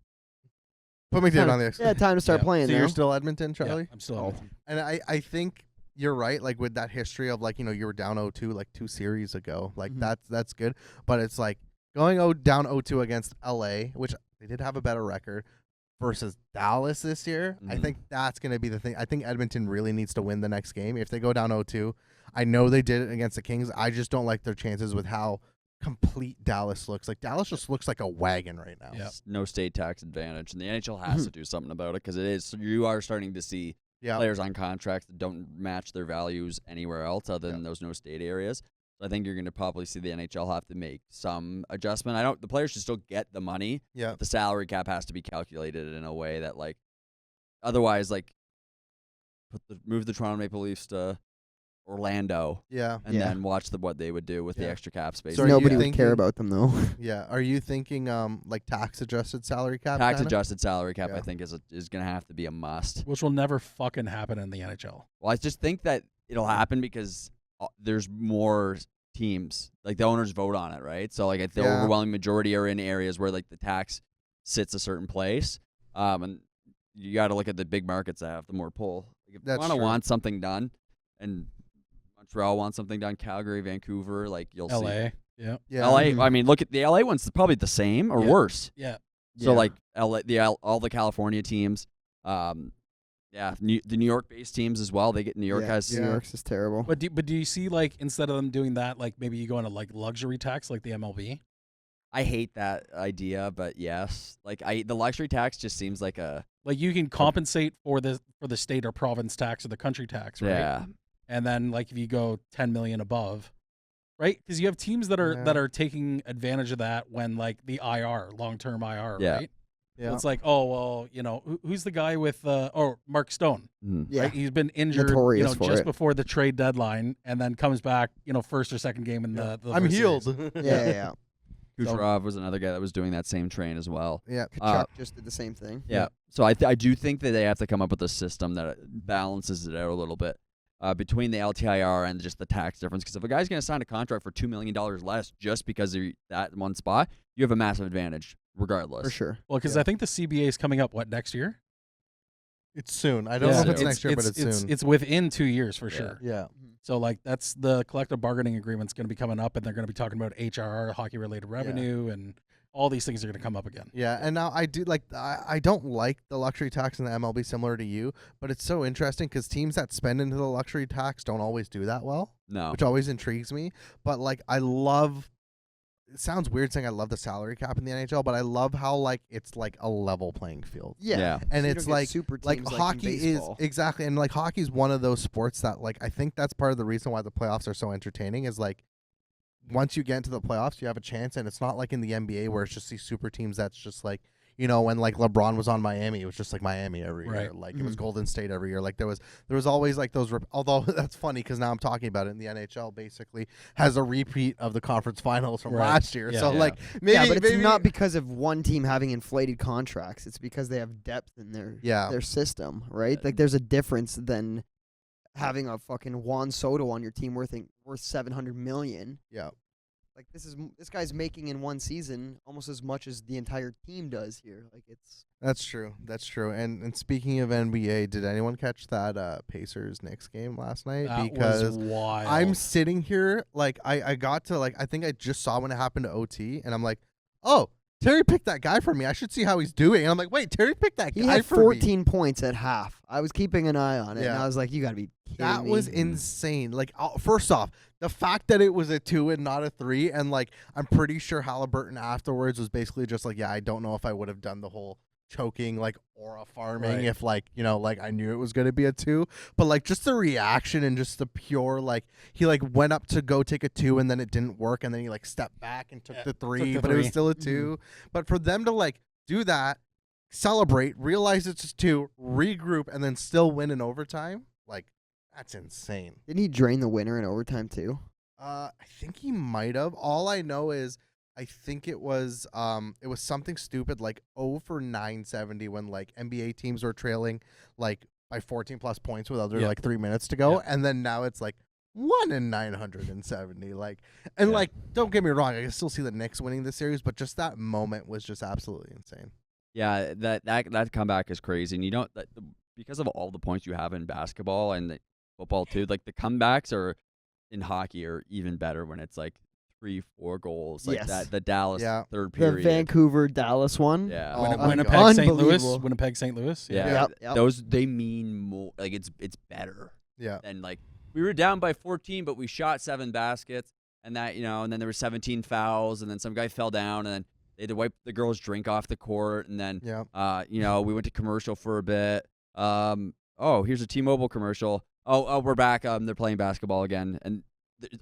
Put McDavid time, on the yeah, X. time to start Yeah. playing So now. you're still Edmonton, Yeah, Charlie? I'm still Oh. Edmonton. And I think you're right. Like with that history of you were down 0-2 like 2 series ago. Like Mhm. that's good. But it's like going down 0-2 against LA, which they did have a better record, versus Dallas this year. I Mhm. think that's going to be the thing. I think Edmonton really needs to win the next game. If they go down 0-2, I know they did it against the Kings. I just don't like their chances with how complete Dallas looks. Like Dallas just looks like a wagon right now. Yeah. No state tax advantage, and the NHL has to do something about it because it is. So you are starting to see Yeah. players on contracts that don't match their values anywhere else other than those no state areas. So I think you're going to probably see the NHL have to make some adjustment. The players should still get the money. Yeah. But the salary cap has to be calculated in a way that otherwise move the Toronto Maple Leafs to Orlando Yeah. and Yeah. then watch what they would do with the Yeah. extra cap space. So are you Nobody would thinking- care about them though. Yeah. Are you thinking tax adjusted salary cap? Tax kinda? adjusted salary cap, Yeah. I think, is going to have to be a must. Which will never fucking happen in the NHL. Well, I just think that it'll happen because there's more teams. Like the owners vote on it, right? So the Yeah. overwhelming majority are in areas where the tax sits a certain place. And you got to look at the big markets that have the more pull. If That's Toronto true. wants something done, and Montreal wants something done, Calgary, Vancouver, you'll see. LA. Yeah. Yeah. LA. I mean, look at the LA one's probably the same or Yeah. worse. Yeah. So Yeah. LA, all the California teams, the New York-based teams as well. New York Yeah, has New York's is terrible. But do you see instead of them doing that, maybe you go into luxury tax like the MLB? I hate that idea, but yes, the luxury tax just seems like a You can compensate for the state or province tax or the country tax, right? yeah. And then if you go 10 million above, right? Because you have teams that are taking advantage of that when the IR, long-term IR, Yeah. right? Yeah. It's who's the guy with Mark Stone? Mhm. Yeah. Right? He's been injured, Notorious for just it. before the trade deadline, and then comes back, first or second game in the I'm first healed. series. yeah. Kucherov was another guy that was doing that same train as well. Yeah. Kachuk just did the same thing. Yeah. So I do think that they have to come up with a system that balances it out a little bit between the LTIR and just the tax difference. Because if a guy's going to sign a contract for $2 million less just because of that one spot, you have a massive advantage regardless. For sure. Well, because Yeah. I think the CBA is coming up next year? It's soon. I don't know if it's soon. next year, but it's soon. It's within 2 years for Yeah. sure. Yeah. So that's the collective bargaining agreement's going to be coming up, and they're going to be talking about HRR, hockey related revenue, and all these things are going to come up again. Yeah, and now I do I don't like the luxury tax in the MLB similar to you, but it's so interesting because teams that spend into the luxury tax don't always do that well, No. which always intrigues me. But I love it sounds weird saying I love the salary cap in the NHL, but I love how like it's like a level playing field. Yeah. And So you it's don't get like super like teams in hockey is baseball. exactly, and like hockey is one of those sports that like I think that's part of the reason why the playoffs are so entertaining is like once you get into the playoffs, you have a chance, and it's not like in the NBA where it's just these super teams that's just like, you know, when like LeBron was on Miami, it was just like Miami every year. Right. Like it was Golden State every year. Like there was always like those. Although that's funny because now I'm talking about it. In the NHL, basically has a repeat of the conference finals from Right. last year. Yeah. So Yeah. like maybe, yeah, but it's maybe, not because of one team having inflated contracts. It's because they have depth in their system, right? Like there's a difference than having a fucking Juan Soto on your team worth $700 million. Yeah. Like this guy's making in one season almost as much as the entire team does here. Like it's That's true. That's true. And speaking of NBA, did anyone catch that Pacers Knicks game last night? That Because was wild. I'm sitting here like I got to like I think I just saw when it happened to OT, and I'm like, oh, Terry picked that guy for me. I should see how he's doing. And I'm like, wait, Terry picked that he guy had for me. 14 points at half. I was keeping an eye on it, and Yeah. I was like, you gotta be kidding That me. was insane. Like, first off, the fact that it was a 2 and not a 3, and like I'm pretty sure Haliburton afterwards was basically just like, yeah, I don't know if I would have done the whole choking like aura farming Right. if like, you know, like I knew it was going to be a 2, but like just the reaction and just the pure like he like went up to go take a 2 and then it didn't work, and then he like stepped back and took Yeah, the took 3, the but it was 3. still a 2. But for them to like do that, celebrate, realize it's just 2, regroup, and then still win in overtime, like that's insane. Didn't he drain the winner in overtime too? I think he might have. All I know is I think it was something stupid like 0 for 970 when like NBA teams were trailing like by 14 plus points with under Yeah. like 3 minutes to go, Yeah. and then now it's like 1 in 970. Like, and Yeah. like don't get me wrong, I can still see the Knicks winning this series, but just that moment was just absolutely insane. Yeah, that comeback is crazy, and you don't because of all the points you have in basketball and the football too. Like the comebacks are in hockey are even better when it's like 3-4 goals, like Yes. that. The Dallas Yeah. third The period. Vancouver Dallas one. Yeah. Oh my Winnipeg, God. St. Louis. Unbelievable. Winnipeg, St. Louis. Yeah, Yep. those they mean more. Like it's better Yeah. than like we were down by 14, but we shot 7 baskets, and that and then there were 17 fouls, and then some guy fell down, and then they had to wipe the girl's drink off the court, and then Yeah. we went to commercial for a bit. Oh, here's a T-Mobile commercial. Oh, we're back. They're playing basketball again, and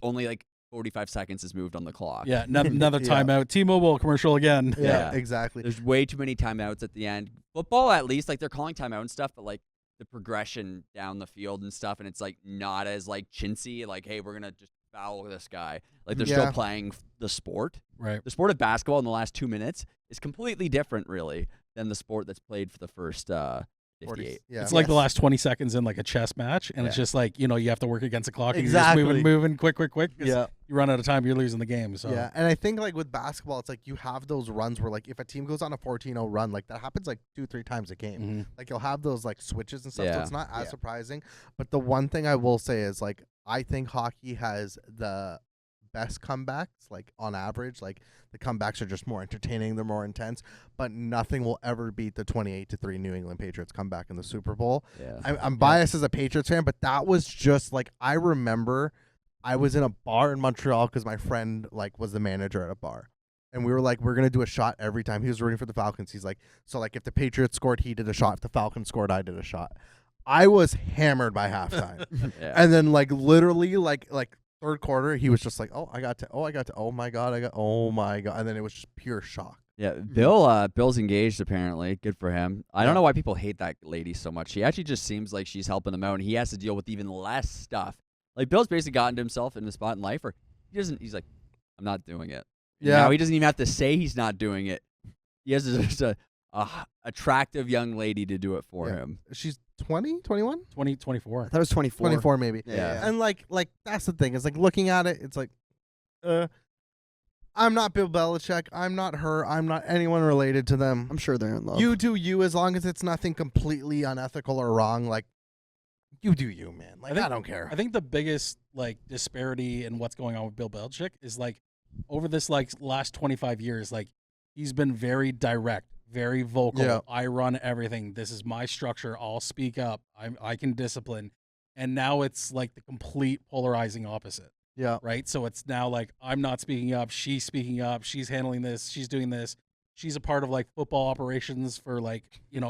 only like 45 seconds has moved on the clock. Yeah, another Yeah. timeout. T-Mobile commercial again. Yeah, Yeah. exactly. There's way too many timeouts at the end. Football, at least, like they're calling timeout and stuff, but like the progression down the field and stuff, and it's like not as like chintzy. Like, hey, we're gonna just foul this guy. Like they're Yeah. still playing the sport. Right. The sport of basketball in the last 2 minutes is completely different, really, than the sport that's played for the first 58. Yeah. It's like the last 20 seconds in like a chess match, and it's Yeah. just like, you have to work against the clock. And Exactly. You're just moving, quick. 'Cause Yeah. You run out of time, you're losing the game. So Yeah, and I think like with basketball, it's like you have those runs where like if a team goes on a 14-0 run, like that happens like 2-3 times a game. Mhm. Like you'll have those like switches and stuff, so Yeah. it's not as Yeah. surprising. But the one thing I will say is like I think hockey has the best comebacks, like on average. Like the comebacks are just more entertaining, they're more intense, but nothing will ever beat the 28-3 New England Patriots comeback in the Super Bowl. Yeah. I'm biased as a Patriots fan, but that was just like I remember I was in a bar in Montreal because my friend like was the manager at a bar, and we were like, we're gonna do a shot every time. He was rooting for the Falcons. He's like, so like if the Patriots scored, he did a shot. If the Falcons scored, I did a shot. I was hammered by halftime, Yeah. and then like literally like third quarter, he was just like, oh my god, and then it was just pure shock. Yeah, Bill's engaged apparently. Good for him. I don't know why people hate that lady so much. She actually just seems like she's helping him out, and he has to deal with even less stuff. Like Bill's basically gotten to himself in a spot in life where he doesn't. He's like, I'm not doing it. Yeah. Now he doesn't even have to say he's not doing it. He has just a attractive young lady to do it for Yeah. him. She's 20, 21? 24. I thought it was 24. 24 maybe. Yeah. And like that's the thing. It's like looking at it, it's like, I'm not Bill Belichick. I'm not her. I'm not anyone related to them. I'm sure they're in love. You do you, as long as it's nothing completely unethical or wrong. Like, you do you, man. Like, I don't care. I think the biggest like disparity in what's going on with Bill Belichick is like over this like last 25 years, like he's been very direct, very vocal. Yeah. I run everything. This is my structure. I'll speak up. I can discipline. And now it's like the complete polarizing opposite. Yeah. right? So it's now like I'm not speaking up, she's speaking up, she's handling this, she's doing this. She's a part of like football operations for like,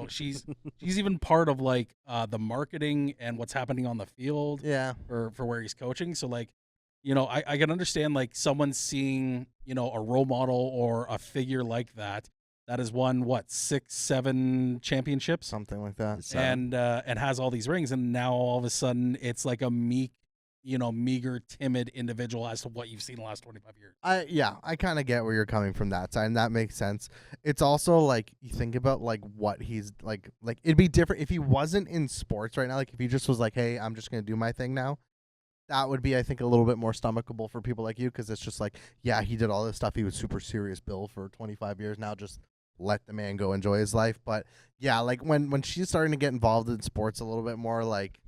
she's even part of like the marketing and what's happening on the field Yeah. for where he's coaching. So like, I can understand like someone seeing, a role model or a figure like that has won 6, 7 championships Something like that. and has all these rings, and now all of a sudden it's like a meager, timid individual as to what you've seen the last 25 years. I kind of get where you're coming from that side, and that makes sense. It's also like you think about like what he's like it'd be different if he wasn't in sports right now. Like if he just was like, hey, I'm just gonna do my thing now. That would be, I think, a little bit more stomachable for people like you, because it's just like, yeah, he did all this stuff. He was super serious, Bill, for 25 years. Now just let the man go enjoy his life. But yeah, like when she's starting to get involved in sports a little bit more, like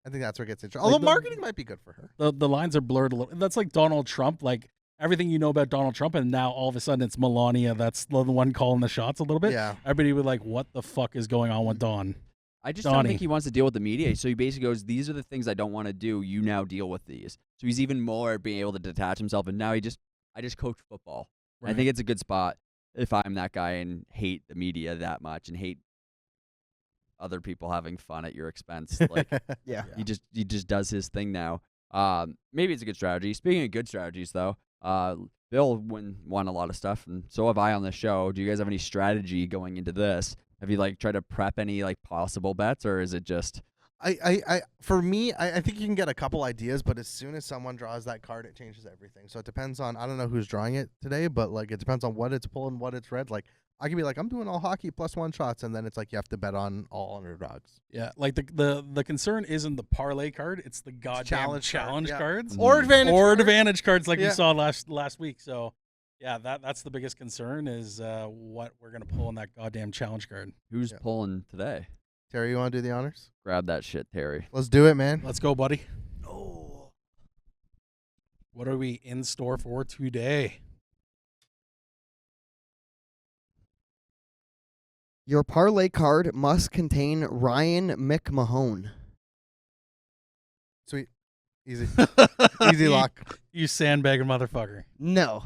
I think that's where it gets interesting. Although marketing might be good for her. The lines are blurred a little. That's like Donald Trump. Like everything you know about Donald Trump, and now all of a sudden it's Melania that's the one calling the shots a little bit. Yeah. Everybody would like, what the fuck is going on with Don? I just don't think he wants to deal with the media. So he basically goes, these are the things I don't want to do. You now deal with these. So he's even more being able to detach himself. And now I just coach football. Right. I think it's a good spot if I'm that guy and hate the media that much and hate other people having fun at your expense. Like Yeah. he just does his thing now. Maybe it's a good strategy. Speaking of good strategies, though, Bill won a lot of stuff, and so have I on the show. Do you guys have any strategy going into this? Have you like tried to prep any like possible bets, or is it just? For me, I think you can get a couple ideas, but as soon as someone draws that card, it changes everything. So it depends on, I don't know who's drawing it today, but like it depends on what it's pulling, what it's read. Like I can be like, I'm doing all hockey +1 shots, and then it's like you have to bet on all underdogs. Yeah, like the concern isn't the parlay card; it's the goddamn challenge yeah. cards Or advantage cards. like Yeah. we saw last week. So yeah, that's the biggest concern is what we're gonna pull in that goddamn challenge card. Who's Yeah. pulling today? Terry, you want to do the honors? Grab that shit, Terry. Let's do it, man. Let's go, buddy. Oh, what are we in store for today? Your parlay card must contain Ryan McMahon. Sweet. Easy. Easy lock. You sandbagging motherfucker. No.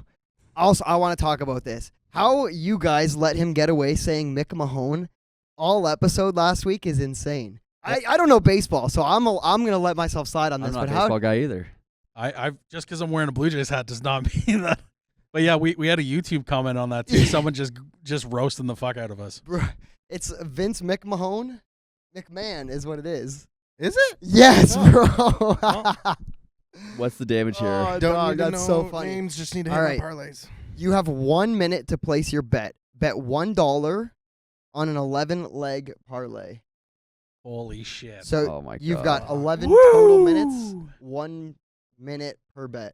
Also, I want to talk about this. How you guys let him get away saying Mick Mahone all episode last week is insane. I don't know baseball, so I'm gonna let myself slide on this. I'm not But a how? baseball guy either. I've just because I'm wearing a Blue Jays hat does not mean that. But yeah, we had a YouTube comment on that too. Someone just roasting the fuck out of us. It's Vince McMahon. McMahon is what it is. Is it? Yes, Oh. bro. What's the damage here? Oh, Don't dog, need to that's so know funny. names, just need to All hit right. my parlays. You have 1 minute to place your bet. Bet $1 on an 11-leg parlay. Holy shit! So Oh my you've God. got 11 total minutes. 1 minute per bet.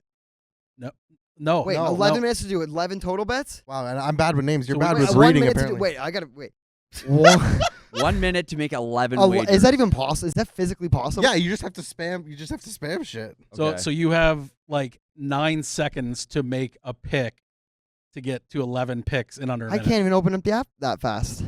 No, Wait, no, 11 no. minutes to do 11 total bets? Wow, and I'm bad with names. You're So bad wait, with 1 reading, minute to do. apparently. Wait, I gotta wait. One- 1 minute to make 11 Ele- wagers. is that even possible? Is that physically possible? Yeah, you just have to spam. You just have to spam shit. Okay. So you have like 9 seconds to make a pick to get to 11 picks in under a I minute. can't even open up the app that fast.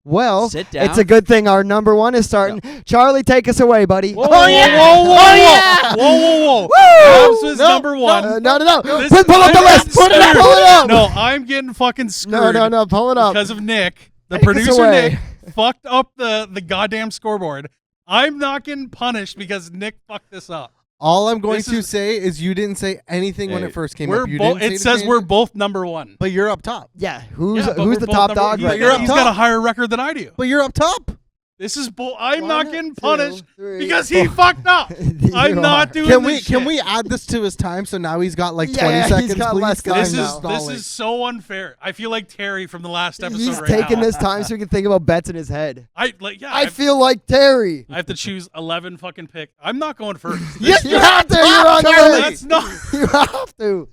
Well, Sit down. it's a good thing our number one is starting. Charlie, take us away, buddy. Whoa, Oh, whoa, yeah. whoa, whoa, Oh, whoa, yeah. whoa, whoa, whoa! Woo! Abs was No, number one. No. This- Pull up the I'm list. getting Pull it up. screwed. Pull it up. No, I'm getting fucking screwed. No. Pull it up. Because of Nick, the Take us producer away. Nick, fucked up the goddamn scoreboard. I'm not getting punished because Nick fucked this up. All I'm going This to is- say is you didn't say anything when Hey, it first came We're up. You both. didn't say It to says change we're it, both number one. but you're up top. Yeah, who's Yeah, but who's we're the both top number- dog he's- right you're now? up He's top. got a higher record than I do. But you're up top. This is bull. I'm One, not getting two, punished 3, because he fucked up. You I'm not are. doing Can this we shit. add this to his time so now he's got like Yeah, 20 he's seconds, got please? less 'Cause time This I'm is now. this stalling. is so unfair. I feel like Terry from the last episode. He's right taking now. this time so he can think about bets in his head. I I feel like Terry. I have to choose 11 fucking pick. I'm not going first. Yes, You have to. You're on the Charlie. list. That's not. You have to.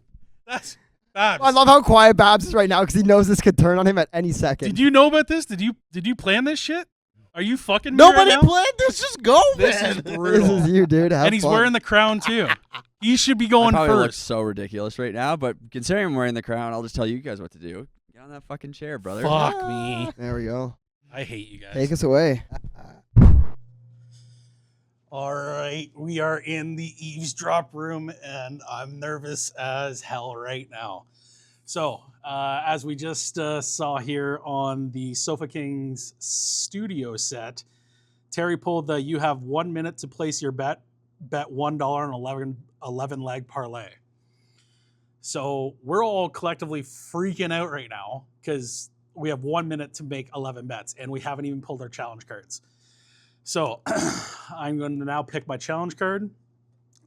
That's Babs. I love how quiet Babs is right now because he knows this could turn on him at any second. Did you know about this? Did you plan this shit? Are you fucking me Nobody right now? planned this. Just go, This man. is This brutal. is you, dude. Have And he's fun. wearing the crown too. He should be I going probably look first. so ridiculous right now, but considering I'm wearing the crown, I'll just tell you guys what to do. Get on that fucking chair, brother. Fuck me. There we go. I hate you guys. Take us away. All right, we are in the eavesdrop room, and I'm nervous as hell right now. So, as we just saw here on the Sofa Kings studio set, Terry pulled the "You have 1 minute to place your bet $1 on 11 leg parlay." So we're all collectively freaking out right now because we have 1 minute to make 11 bets, and we haven't even pulled our challenge cards. So I'm going to now pick my challenge card.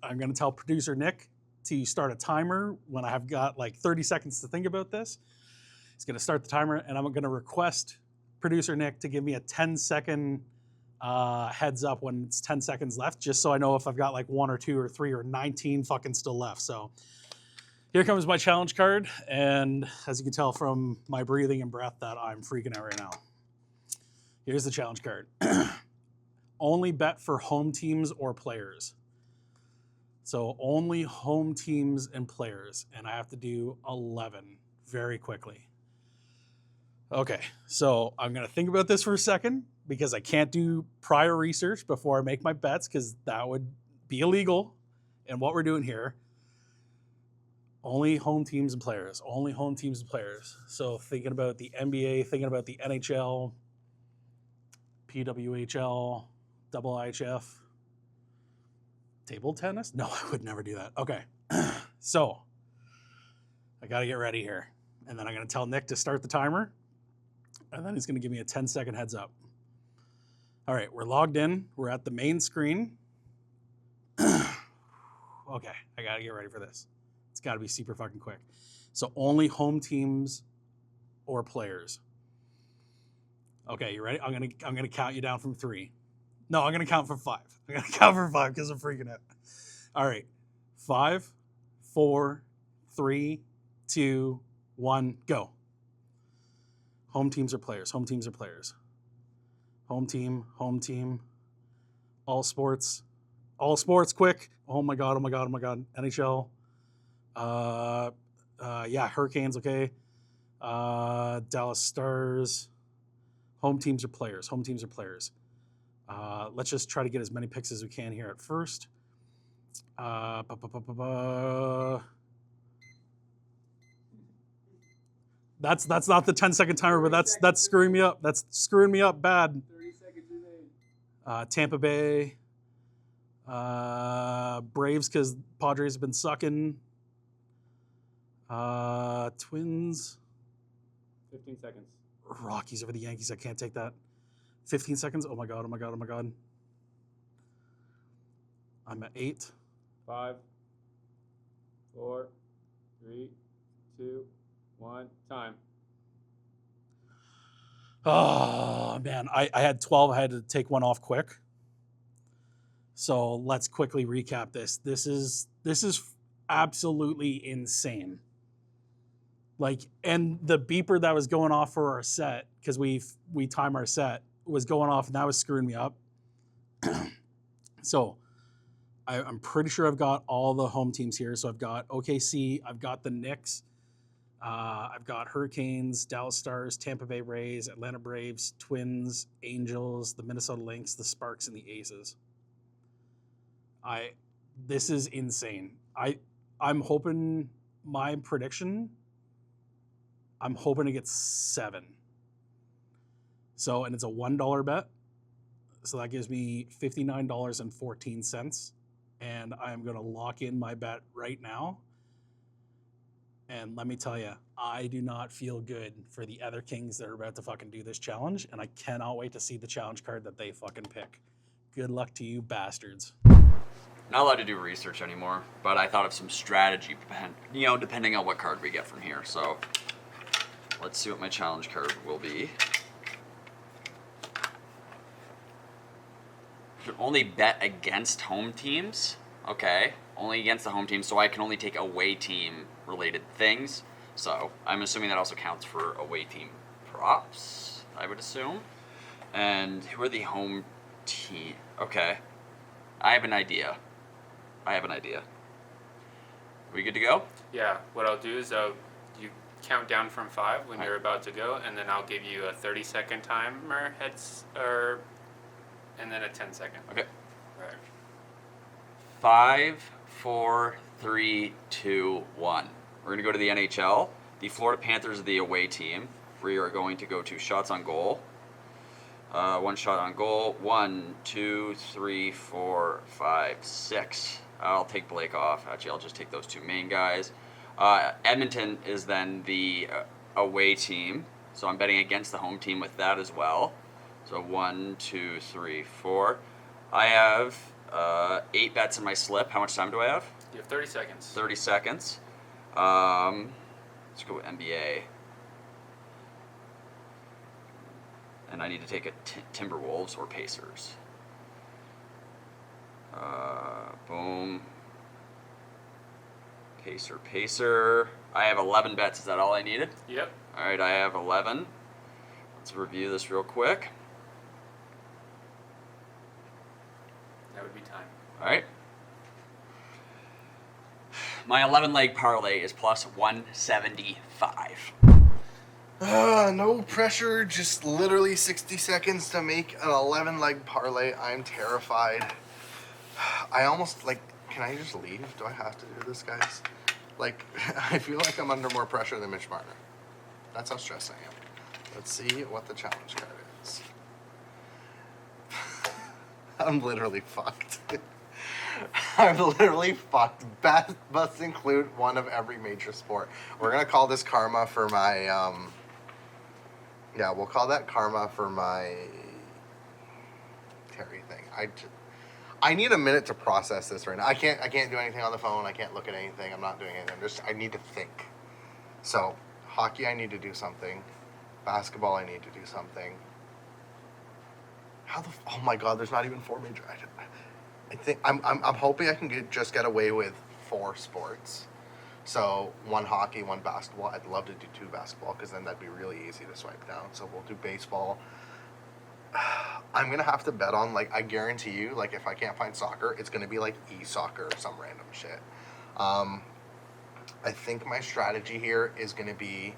I'm going to tell producer Nick to start a timer when I have got like 30 seconds to think about this. He's going to start the timer, and I'm going to request producer Nick to give me a 10-second heads up when it's 10 seconds left, just so I know if I've got like 1 or 2 or 3 or 19 fucking still left. So here comes my challenge card, and as you can tell from my breathing and breath that I'm freaking out right now. Here's the challenge card. Only bet for home teams or players. So only home teams and players, and I have to do 11 very quickly. Okay, so I'm going to think about this for a second because I can't do prior research before I make my bets because that would be illegal in what we're doing here. Only home teams and players. Only home teams and players. So thinking about the NBA, thinking about the NHL, PWHL, IIHF, table tennis? No, I would never do that. Okay. So I got to get ready here. And then I'm going to tell Nick to start the timer. And then he's going to give me a 10-second heads up. All right, we're logged in. We're at the main screen. Okay, I got to get ready for this. It's got to be super fucking quick. So only home teams or players. Okay, you ready? I'm gonna count you down from 3. No, I'm gonna count from 5. I'm gonna count from 5 because I'm freaking out. All right, 5, 4, 3, 2, 1, go. Home teams or players. Home teams or players. Home team. Home team. All sports. All sports. Quick. Oh my god. Oh my god. Oh my god. NHL. Yeah, Hurricanes, okay. Dallas Stars. Home teams or players. Home teams or players. Let's just try to get as many picks as we can here at first. That's not the 10-second timer, but that's screwing me up. That's screwing me up bad. 30 seconds remain. Tampa Bay. Braves because Padres have been sucking. Twins. 15 seconds. Rockies over the Yankees. I can't take that. 15 seconds. Oh my god. Oh my god. Oh my god. I'm at 8. 5, 4, 3, 2, 1. Time. Oh man, I had 12. I had to take one off quick. So let's quickly recap this. This is absolutely insane. Like, and the beeper that was going off for our set, because we time our set, was going off, and that was screwing me up. So I'm pretty sure I've got all the home teams here. So I've got OKC, I've got the Knicks, I've got Hurricanes, Dallas Stars, Tampa Bay Rays, Atlanta Braves, Twins, Angels, the Minnesota Lynx, the Sparks, and the Aces. This is insane. I'm hoping my prediction, I'm hoping to get 7. So, and it's a $1 bet. So that gives me $59.14. And I'm going to lock in my bet right now. And let me tell you, I do not feel good for the other Kings that are about to fucking do this challenge. And I cannot wait to see the challenge card that they fucking pick. Good luck to you bastards. Not allowed to do research anymore, but I thought of some strategy, depending on what card we get from here. So let's see what my challenge card will be. Should only bet against home teams. Okay, only against the home team, so I can only take away team related things. So I'm assuming that also counts for away team props, I would assume. And who are the home team? Okay, I have an idea. We good to go? Yeah, what I'll do is you count down from 5 when you're about to go, and then I'll give you a 30-second timer and then a 10-second. Okay. All right. 5, 4, 3, 2, 1. We're going to go to the NHL. The Florida Panthers are the away team. We are going to go to shots on goal. 1 shot on goal. 1, 2, 3, 4, 5, 6. I'll take Blake off. Actually, I'll just take those 2 main guys. Edmonton is then the away team. So I'm betting against the home team with that as well. So 1, 2, 3, 4. I have 8 bets in my slip. How much time do I have? You have 30 seconds. 30 seconds. Let's go with NBA. And I need to take a Timberwolves or Pacers. Boom. Pacer. I have 11 bets. Is that all I needed? Yep. All right, I have 11. Let's review this real quick. That would be time. All right. My 11-leg parlay is plus 175. No pressure, just literally 60 seconds to make an 11-leg parlay. I'm terrified. I almost, can I just leave? Do I have to do this, guys? I feel like I'm under more pressure than Mitch Marner. That's how stressed I am. Let's see what the challenge card is. I'm literally fucked. I'm literally fucked. Best must include one of every major sport. We're gonna call this karma for my yeah, we'll call that karma for my Terry thing. I need a minute to process this right now. I can't do anything on the phone. I can't look at anything. I'm not doing anything. I need to think. So hockey, I need to do something. Basketball, I need to do something. Oh my God, there's not even 4 major. I think I'm hoping I can just get away with 4 sports. So 1 hockey, 1 basketball. I'd love to do 2 basketball because then that'd be really easy to swipe down. So we'll do baseball. I'm gonna have to bet on I guarantee you if I can't find soccer, it's gonna be e-soccer or some random shit. I think my strategy here is gonna be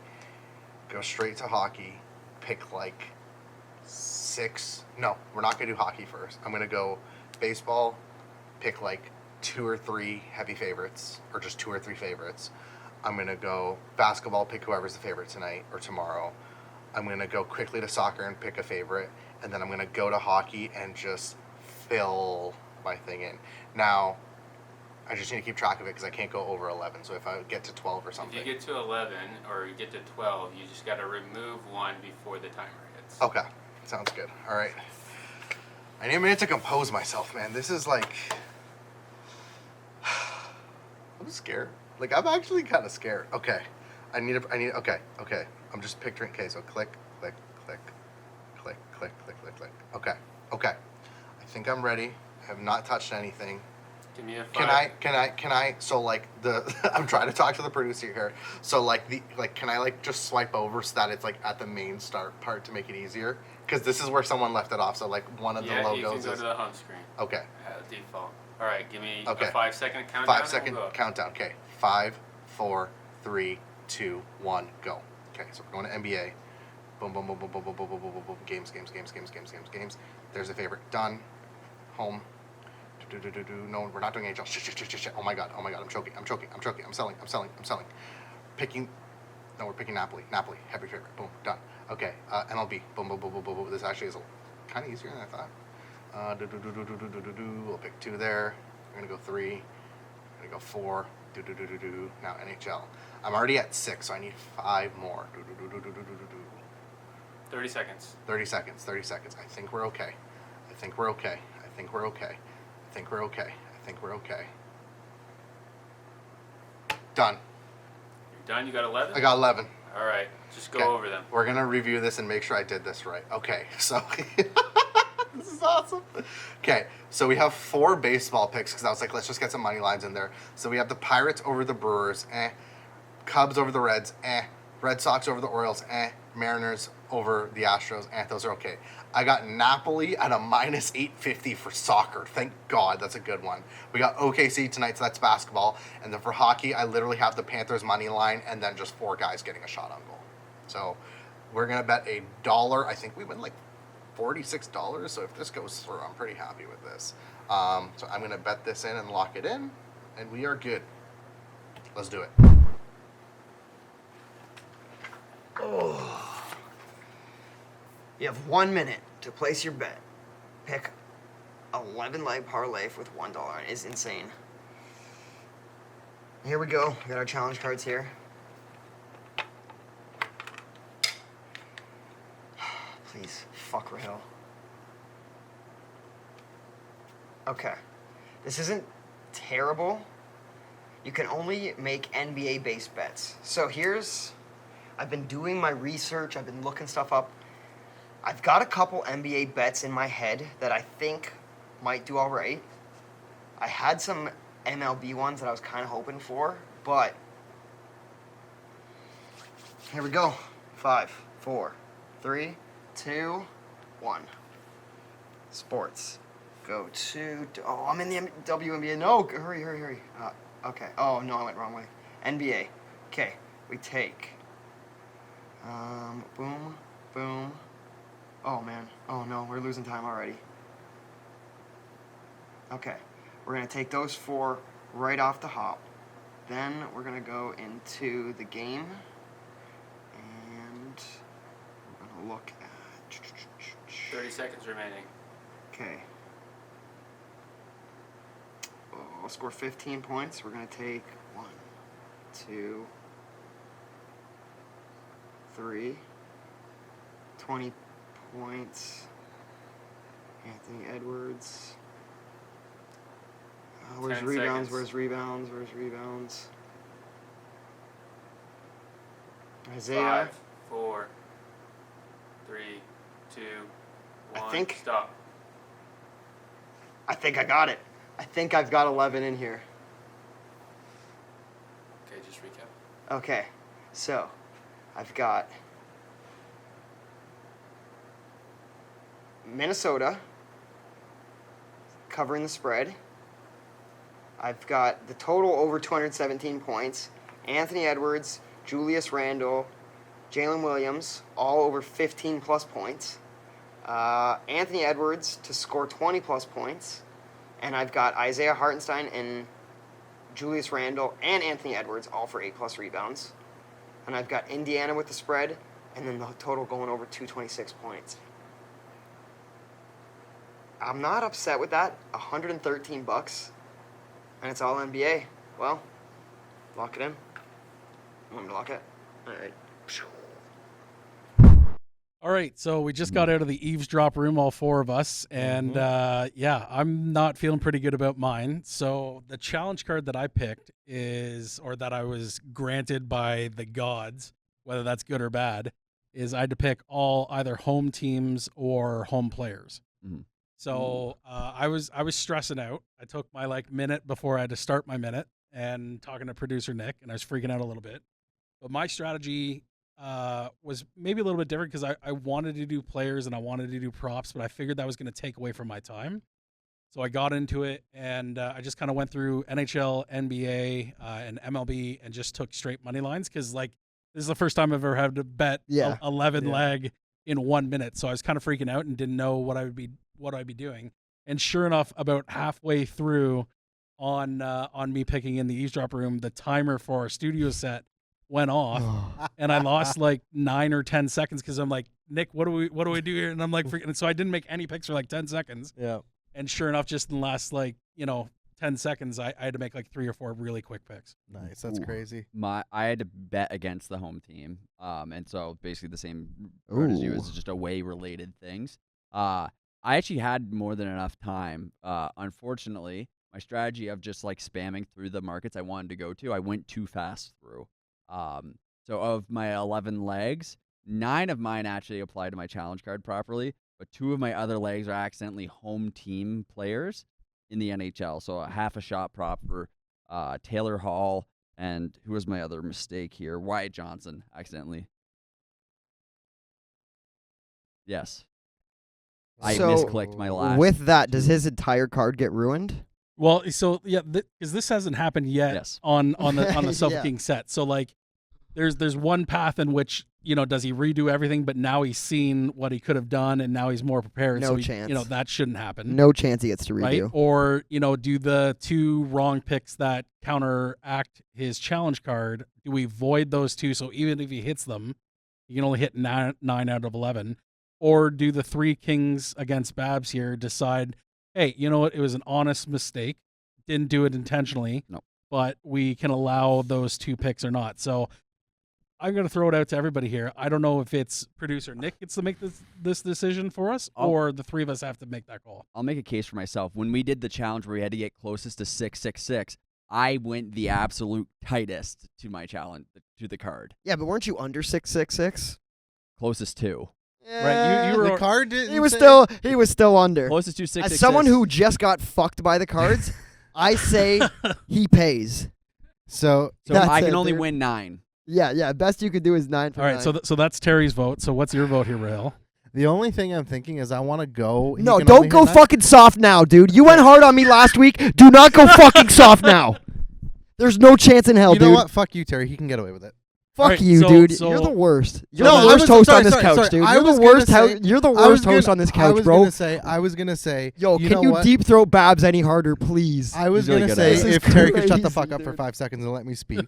go straight to hockey, pick 6. No, we're not gonna do hockey first. I'm gonna go baseball, pick 2 or 3 heavy favorites, or just 2 or 3 favorites. I'm gonna go basketball, pick whoever's the favorite tonight or tomorrow. I'm gonna go quickly to soccer and pick a favorite, and then I'm gonna go to hockey and just fill my thing in. Now, I just need to keep track of it because I can't go over 11. So if I get to 12 or something. If you get to 11 or you get to 12, you just got to remove 1 before the timer hits. Okay, sounds good. All right. I need a minute to compose myself, man. This is I'm scared. I'm actually kind of scared. Okay. Okay. I'm just picturing, okay, so click. Okay. I think I'm ready. I have not touched anything. Give me a 5. Can I, so I'm trying to talk to the producer here. So can I just swipe over so that it's at the main start part to make it easier? Because this is where someone left it off. So one of the logos you can go is. to the home screen. Okay. Default. All right, give me Okay. a 5-second countdown. 5-second and we'll go. countdown. Okay. 5, 4, 3, 2, 1, go. Okay, so we're going to NBA. Boom, boom, boom, boom, boom, boom, boom, boom, boom, boom, boom. Games. There's a favorite. Done. Home. No, we're not doing NHL. Shit. Oh my god. I'm choking. I'm selling. Picking. No, we're picking Napoli. Heavy favorite. Boom. Done. Okay. MLB. Boom. This actually is kind of easier than I thought. We'll pick 2 there. We're gonna go 3. I'm gonna go 4. Now NHL. I'm already at 6, so I need 5 more. 30 seconds. 30 seconds. I think we're okay. Done. You're done? You got 11? I got 11. All right, just go Okay. over them. We're gonna review this and make sure I did this right. Okay, so this is awesome. Okay, so we have 4 baseball picks because I was let's just get some money lines in there. So we have the Pirates over the Brewers, Cubs over the Reds, Red Sox over the Orioles, Mariners over the Astros, those are okay. I got Napoli at a minus 850 for soccer. Thank God, that's a good one. We got OKC tonight, so that's basketball. And then for hockey, I literally have the Panthers money line and then just 4 guys getting a shot on goal. So we're gonna bet $1. I think we win $46. So if this goes through, I'm pretty happy with this. So I'm going to bet this in and lock it in, and we are good. Let's do it. Oh. You have 1 minute to place your bet. Pick 11 leg parlay with $1. It is insane. Here we go. We got our challenge cards here. Please, fuck Rahil. Okay. This isn't terrible. You can only make NBA-based bets. So I've been doing my research. I've been looking stuff up. I've got a couple NBA bets in my head that I think might do all right. I had some MLB ones that I was kind of hoping for, but here we go. 5, 4, 3, 2, 1. Sports. Go to. Oh, I'm in the WNBA. No, hurry. Okay. Oh no, I went wrong way. NBA. Okay, we take. Boom. Oh man. Oh no, we're losing time already. Okay, we're gonna take those 4 right off the hop. Then we're gonna go into the game, and we're gonna look at. 30 seconds remaining. Okay. I'll score 15 points. We're gonna take 1, 2, 3, 20 points. Anthony Edwards. Where's 10 rebounds? seconds. Where's rebounds? Isaiah. 5, 4, 3, 2, 1. I think- Stop. I think I got it. I think I've got 11 in here. Okay, just recap. Okay, so I've got Minnesota covering the spread. I've got the total over 217 points. Anthony Edwards, Julius Randle, Jalen Williams, all over 15 plus points. Anthony Edwards to score 20 plus points. And I've got Isaiah Hartenstein and Julius Randle and Anthony Edwards all for 8 plus rebounds. And I've got Indiana with the spread, and then the total going over 226 points. I'm not upset with that. $113, and it's all NBA. Well, lock it in. Want me to lock it? All right. All right, so we just got out of the eavesdrop room, all 4 of us, and yeah, I'm not feeling pretty good about mine. So the challenge card that I picked that I was granted by the gods, whether that's good or bad, is I had to pick all either home teams or home players. Mhm. So I was stressing out. I took my minute before I had to start my minute and talking to producer Nick, and I was freaking out a little bit. But my strategy was maybe a little bit different because I wanted to do players and I wanted to do props, but I figured that was going to take away from my time. So I got into it, and I just kind of went through NHL, NBA, and MLB and just took straight money lines because, this is the first time I've ever had to bet 11 leg in 1 minute. So I was kind of freaking out and didn't know what I'd be doing. And sure enough, about halfway through on me picking in the eavesdrop room, the timer for our studio set went off, and I lost 9 or 10 seconds because I'm like, Nick, what do we do here? And I'm like, freaking. And so I didn't make any picks for 10 seconds. Yeah. And sure enough, just in the last 10 seconds, I had to make 3 or 4 really quick picks. Nice. That's crazy. I had to bet against the home team, and so basically the same route as you. It's just away related things. I actually had more than enough time. Unfortunately, my strategy of just spamming through the markets I wanted to go to, I went too fast through. So of my 11 legs, 9 of mine actually apply to my challenge card properly, but 2 of my other legs are accidentally home team players in the NHL. So a half a shot prop for Taylor Hall, and who was my other mistake here? Wyatt Johnson, accidentally. Yes. I misclicked my last. With that, does his entire card get ruined? Well, so yeah, because this hasn't happened yet Yes. on the Sofa Yeah. King set. So there's one path in which, does he redo everything, but now he's seen what he could have done and now he's more prepared. No so chance. That shouldn't happen. No chance he gets to Right? redo. Or, do the 2 wrong picks that counteract his challenge card, do we void those 2? So even if he hits them, he can only hit 9 out of 11. Or do the 3 kings against Babs here decide, hey, you know what? It was an honest mistake. Didn't do it intentionally. No. But we can allow those 2 picks or not. So I'm going to throw it out to everybody here. I don't know if it's producer Nick gets to make this decision for us, or the 3 of us have to make that call. I'll make a case for myself. When we did the challenge where we had to get closest to 666, I went the absolute tightest to my challenge, to the card. Yeah, but weren't you under 666? Closest to. Right, you were The card didn't He was say- still under. Closest to 666. As someone who just got fucked by the cards, I say he pays. So So That's I can it, only dude. win 9. Yeah. Best you could do is 9 for All right, 9. so that's Terry's vote. So what's your vote here, Rahil? the only thing I'm thinking is I want to go. he No, can don't only go hit nine. fucking soft now, dude. You went hard on me last week. Do not go fucking soft now. There's no chance in hell, You dude. know what? Fuck you, Terry. He can get away with it. Fuck Alright, you, so- dude. so- You're the worst. You're No, the I worst was- host sorry, on this sorry, couch, sorry. dude. I You're the was gonna worst. say- You're the I was worst host gonna- on this I couch, was bro. gonna say. Yo, you can know you what? deep throat Babs any harder, please? I was He's really gonna good say at it. if This is Terry could shut the crazy, fuck up for dude. 5 seconds and let me speak.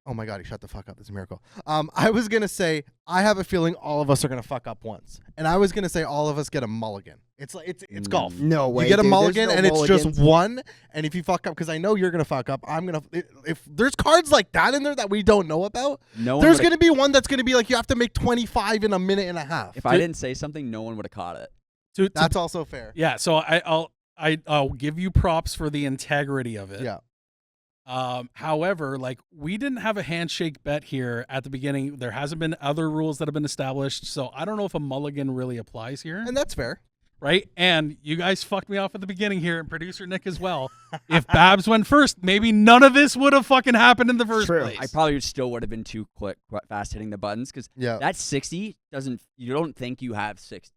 Oh my God, he shut the fuck up. That's a miracle. I was gonna say I have a feeling all of us are gonna fuck up once, and I was gonna say all of us get a mulligan. It's like it's golf. No way. You get a dude. mulligan, There's and no it's mulligans. just one. And if you fuck up, because I know you're gonna fuck up, I'm gonna. If there's cards like that in there that we don't know about, No one there's would've- gonna be one that's gonna be like you have to make 25 in a minute and a half. If I didn't say something, no one would have caught it. That's also fair. Yeah, so I'll give you props for the integrity of it. Yeah. However, like we didn't have a handshake bet here at the beginning. There hasn't been other rules that have been established, so I don't know if a mulligan really applies here, And that's fair. right? And you guys fucked me off at the beginning here, and producer Nick as well. If Babs went first, maybe none of this would have fucking happened in the first True. place. I probably still would have been too fast hitting the buttons because Yeah. that 60 doesn't. You don't think you have 60.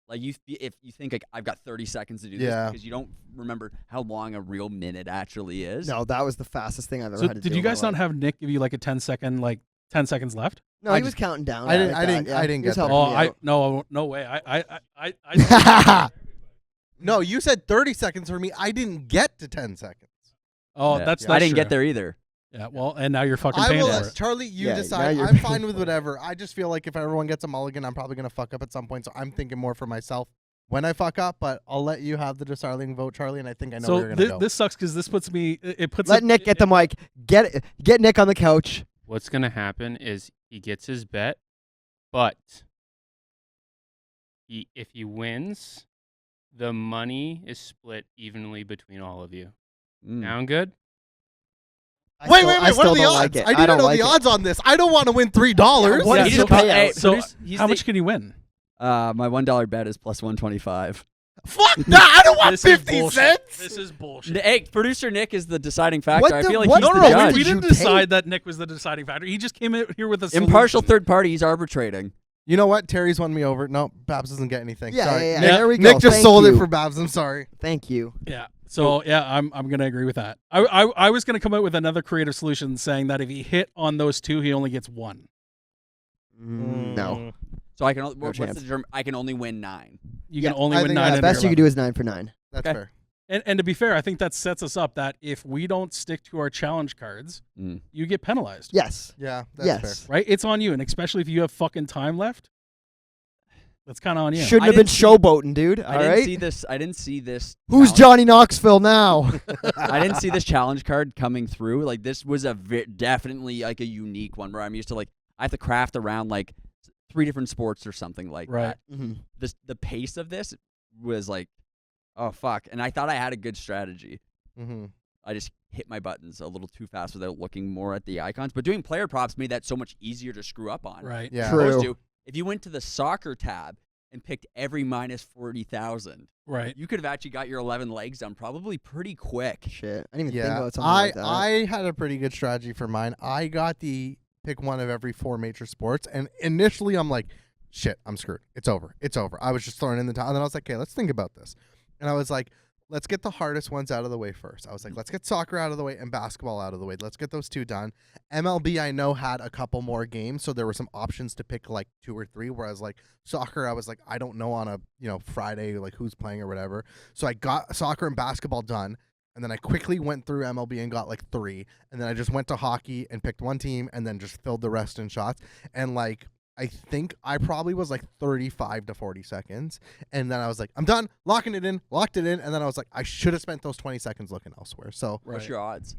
Like if you think like I've got 30 seconds to do this Yeah. because you don't remember how long a real minute actually is. No, that was the fastest thing I've ever So had to do. did you in my guys not life. have Nick give you like a 10 seconds left? No, I he was just- counting down. I yeah, didn't- like I that, didn't- yeah. I didn't He was get that. helping me out. No way. I No, you said 30 seconds for me. I didn't get to 10 seconds. Oh, Yeah. that's I didn't true. get there either. Yeah, well, and now you're fucking I paying will for let it. Charlie, you Yeah, decide. now you're I'm paying fine with for it. whatever. I just feel like if everyone gets a mulligan, I'm probably going to fuck up at some point. So I'm thinking more for myself when I fuck up, but I'll let you have the deciding vote, Charlie, and I think I know where So you're going to go. this sucks because this puts me. It puts. Let it- Nick get the mic. Get Nick on the couch. What's gonna happen is he gets his bet, but if he wins, the money is split evenly between all of you. Mm. Sound good? Wait. What are the odds? Like it. I need to don't know like the it. odds on this. I don't want to win $3. What Yeah, is so- the payout? so he's how the- much can you win? My $1 bet is plus 125. Fuck that. I don't want This is 50 bullshit. cents. This is bullshit. Hey, producer Nick is the deciding factor. What I the- feel like what he's the- the no, judge. we did didn't you decide that Nick was the deciding factor. He just came in here with a Impartial solution. third party. He's arbitrating. You know what? Terry's won me over. No, Babs doesn't get anything. Yeah, Sorry. yeah, Nick, there we go. Nick just Thank sold it you. for Babs. I'm sorry. Thank you. Yeah. So yeah, I'm gonna agree with that. I was gonna come up with another creative solution saying that if he hit on those two, he only gets one. No. So I can. No What's chance. the term? I can only win 9. You Yeah, can only I win think 9. that's The and best you you're can do is 9 for 9. That's Okay. fair. And to be fair, I think that sets us up that if we don't stick to our challenge cards, Mm. you get penalized. Yes. Yeah, that's Yes. Right? It's on you, and especially if you have fucking time left, that's kind of on you. Shouldn't I have been didn't see- showboating, dude. I All didn't right. see this. I didn't see this. Who's challenge- Johnny Knoxville now? I didn't see this challenge card coming through. Like this was a definitely like a unique one where I'm used to like I have to craft around like 3 different sports or something like Right. that. Mhm. The pace of this was like, oh fuck, and I thought I had a good strategy. Mm-hmm. I just hit my buttons a little too fast without looking more at the icons. But doing player props made that so much easier to screw up on. Right. Yeah. True. Opposed to, if you went to the soccer tab and picked every minus 40,000, Right. you could have actually got your 11 legs done probably pretty quick. Shit. I didn't even think Yeah, about something I like that. I had a pretty good strategy for mine. I got the pick one of every 4 major sports, and initially I'm like, shit, I'm screwed. It's over. I was just throwing in the towel, and then I was like, okay, let's think about this. And I was like, let's get the hardest ones out of the way first. I was like, let's get soccer out of the way and basketball out of the way. Let's get those 2 done. MLB, I know, had a couple more games, so there were some options to pick like 2 or 3, whereas like soccer, I was like, I don't know on a Friday like who's playing or whatever. So I got soccer and basketball done, and then I quickly went through MLB and got like 3, and then I just went to hockey and picked one team and then just filled the rest in shots. And like I think I probably was like 35 to 40 seconds. And then I was like, I'm done, locked it in. And then I was like, I should have spent those 20 seconds looking elsewhere. So What's your odds?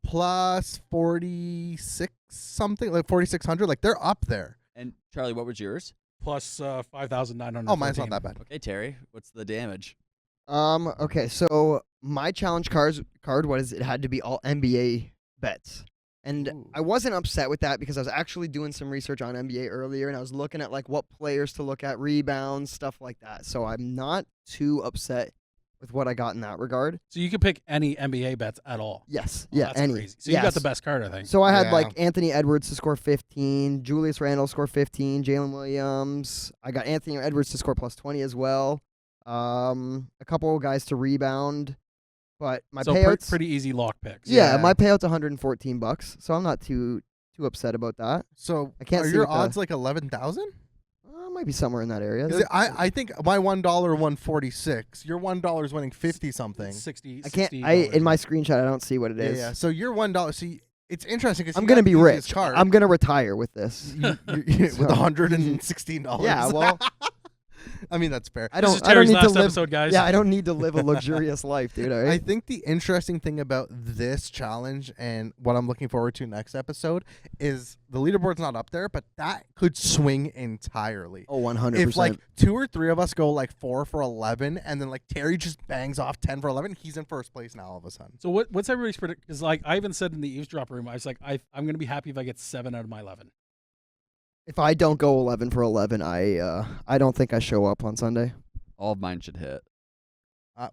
plus 46 something, like 4,600. Like they're up there. And Charlie, what was yours? Plus 5,900. Oh, mine's not that bad. Okay, Terry, what's the damage? Okay, so my challenge card was it had to be all NBA bets. And Ooh. I wasn't upset with that because I was actually doing some research on NBA earlier, and I was looking at like what players to look at, rebounds, stuff like that. So I'm not too upset with what I got in that regard. So you could pick any NBA bets at all. Yes. Oh, Yeah, that's any. crazy. So you got the best card, I think. So I had Yeah. like Anthony Edwards to score 15, Julius Randle score 15, Jalen Williams. I got Anthony Edwards to score plus 20 as well. A couple of guys to rebound. But my so payouts pretty easy lock picks. Yeah, Yeah. my payout's $114, so I'm not too upset about that. So I can't are see your what the- odds like 11,000? Might be somewhere in that area. I think my $1 won 46. Your $1 winning 50 something. 60. I can't. $60. In my screenshot, I don't see what it is. Yeah. So your $1. See, it's interesting because I'm gonna be rich. I'm gonna retire with this. with So- $116. Yeah, well, I mean that's fair. I This don't. is I don't Terry's need to last live. episode, guys. Yeah, I don't need to live a luxurious life, dude. All I right. think the interesting thing about this challenge and what I'm looking forward to next episode is the leaderboard's not up there, but that could swing entirely. Oh, 100%. If like 2 or 3 of us go like 4 for 11, and then like Terry just bangs off 10 for 11, he's in first place now all of a sudden. So what's everybody's predict? Because like I even said in the eavesdrop room, I was like, I'm gonna be happy if I get 7 out of my 11. If I don't go 11 for 11, I don't think I show up on Sunday. All of mine should hit.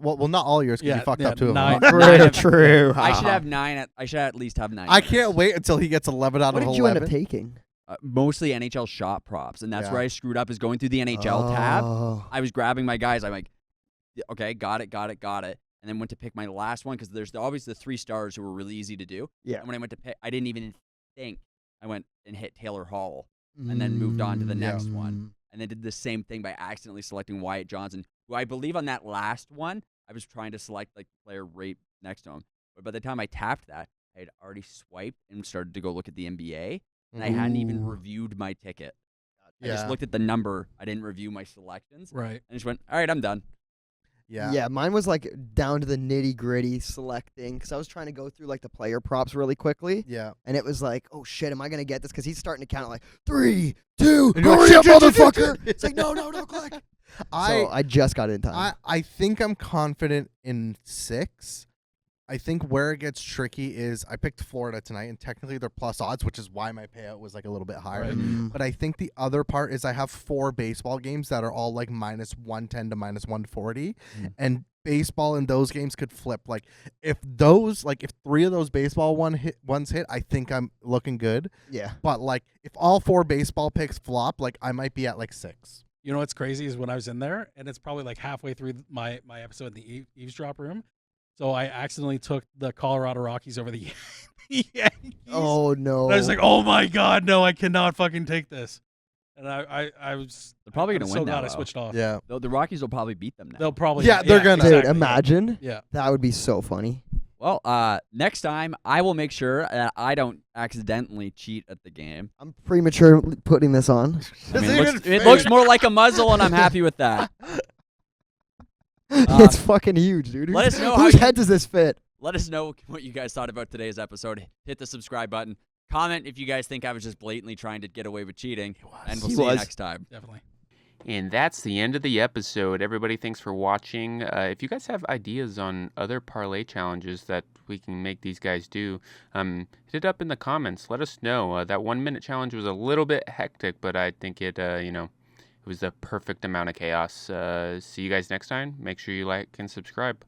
Well, not all yours because Yeah, you fucked yeah, up 2 of 9. them. True. I should have 9. I should at least have 9. I can't wait until he gets 11 out What of did 11. you end up taking? Mostly NHL shot props, and that's Yeah. where I screwed up. Is going through the NHL tab. Oh. I was grabbing my guys. I'm like, okay, got it. And then went to pick my last one because there's obviously the 3 stars who were really easy to do. Yeah. And when I went to pick, I didn't even think. I went and hit Taylor Hall, and then moved on to the next one. And then did the same thing by accidentally selecting Wyatt Johnson, who I believe on that last one, I was trying to select like the player right next to him. But by the time I tapped that, I had already swiped and started to go look at the NBA, and I hadn't even Ooh. reviewed my ticket. I Yeah. just looked at the number. I didn't review my selections. Right. And just went, all right, I'm done. Yeah. Yeah, mine was like down to the nitty gritty selecting because I was trying to go through like the player props really quickly, Yeah. and it was like, oh shit, am I gonna get this? Because he's starting to count at like 3, 2, And you're like, hurry up, shit, shit, shit, motherfucker! shit. It's like no, click. So I I just got it in time. I think I'm confident in 6. I think where it gets tricky is I picked Florida tonight, and technically they're plus odds, which is why my payout was like a little bit higher. Right. But I think the other part is I have 4 baseball games that are all like minus 110 to minus 140, and baseball in those games could flip. Like if 3 of those baseball ones hit, I think I'm looking good. Yeah. But like if all 4 baseball picks flop, like I might be at like 6. You know what's crazy is when I was in there, and it's probably like halfway through my episode in the eavesdrop room. So I accidentally took the Colorado Rockies over the Yankees. Oh no. And I was like, oh my god, no, I cannot fucking take this. And I was They're probably I'm gonna so win now, glad I though. switched off. Yeah. The Rockies will probably beat them now. They'll probably Yeah, they're gonna. Dude, exactly. imagine. Yeah. That would be so funny. Well, next time I will make sure that I don't accidentally cheat at the game. I'm premature putting this on. I mean, Doesn't even it fit. looks more like a muzzle, and I'm happy with that. It's fucking huge, dude. let us know Whose how you- head does this fit? Let us know what you guys thought about today's episode. Hit the subscribe button. Comment if you guys think I was just blatantly trying to get away with cheating. And we'll He see you was. next time. Definitely. And that's the end of the episode. Everybody, thanks for watching. If you guys have ideas on other parlay challenges that we can make these guys do, hit it up in the comments. Let us know. That 1 minute challenge was a little bit hectic, but I think it, it was the perfect amount of chaos. See you guys next time. Make sure you like and subscribe.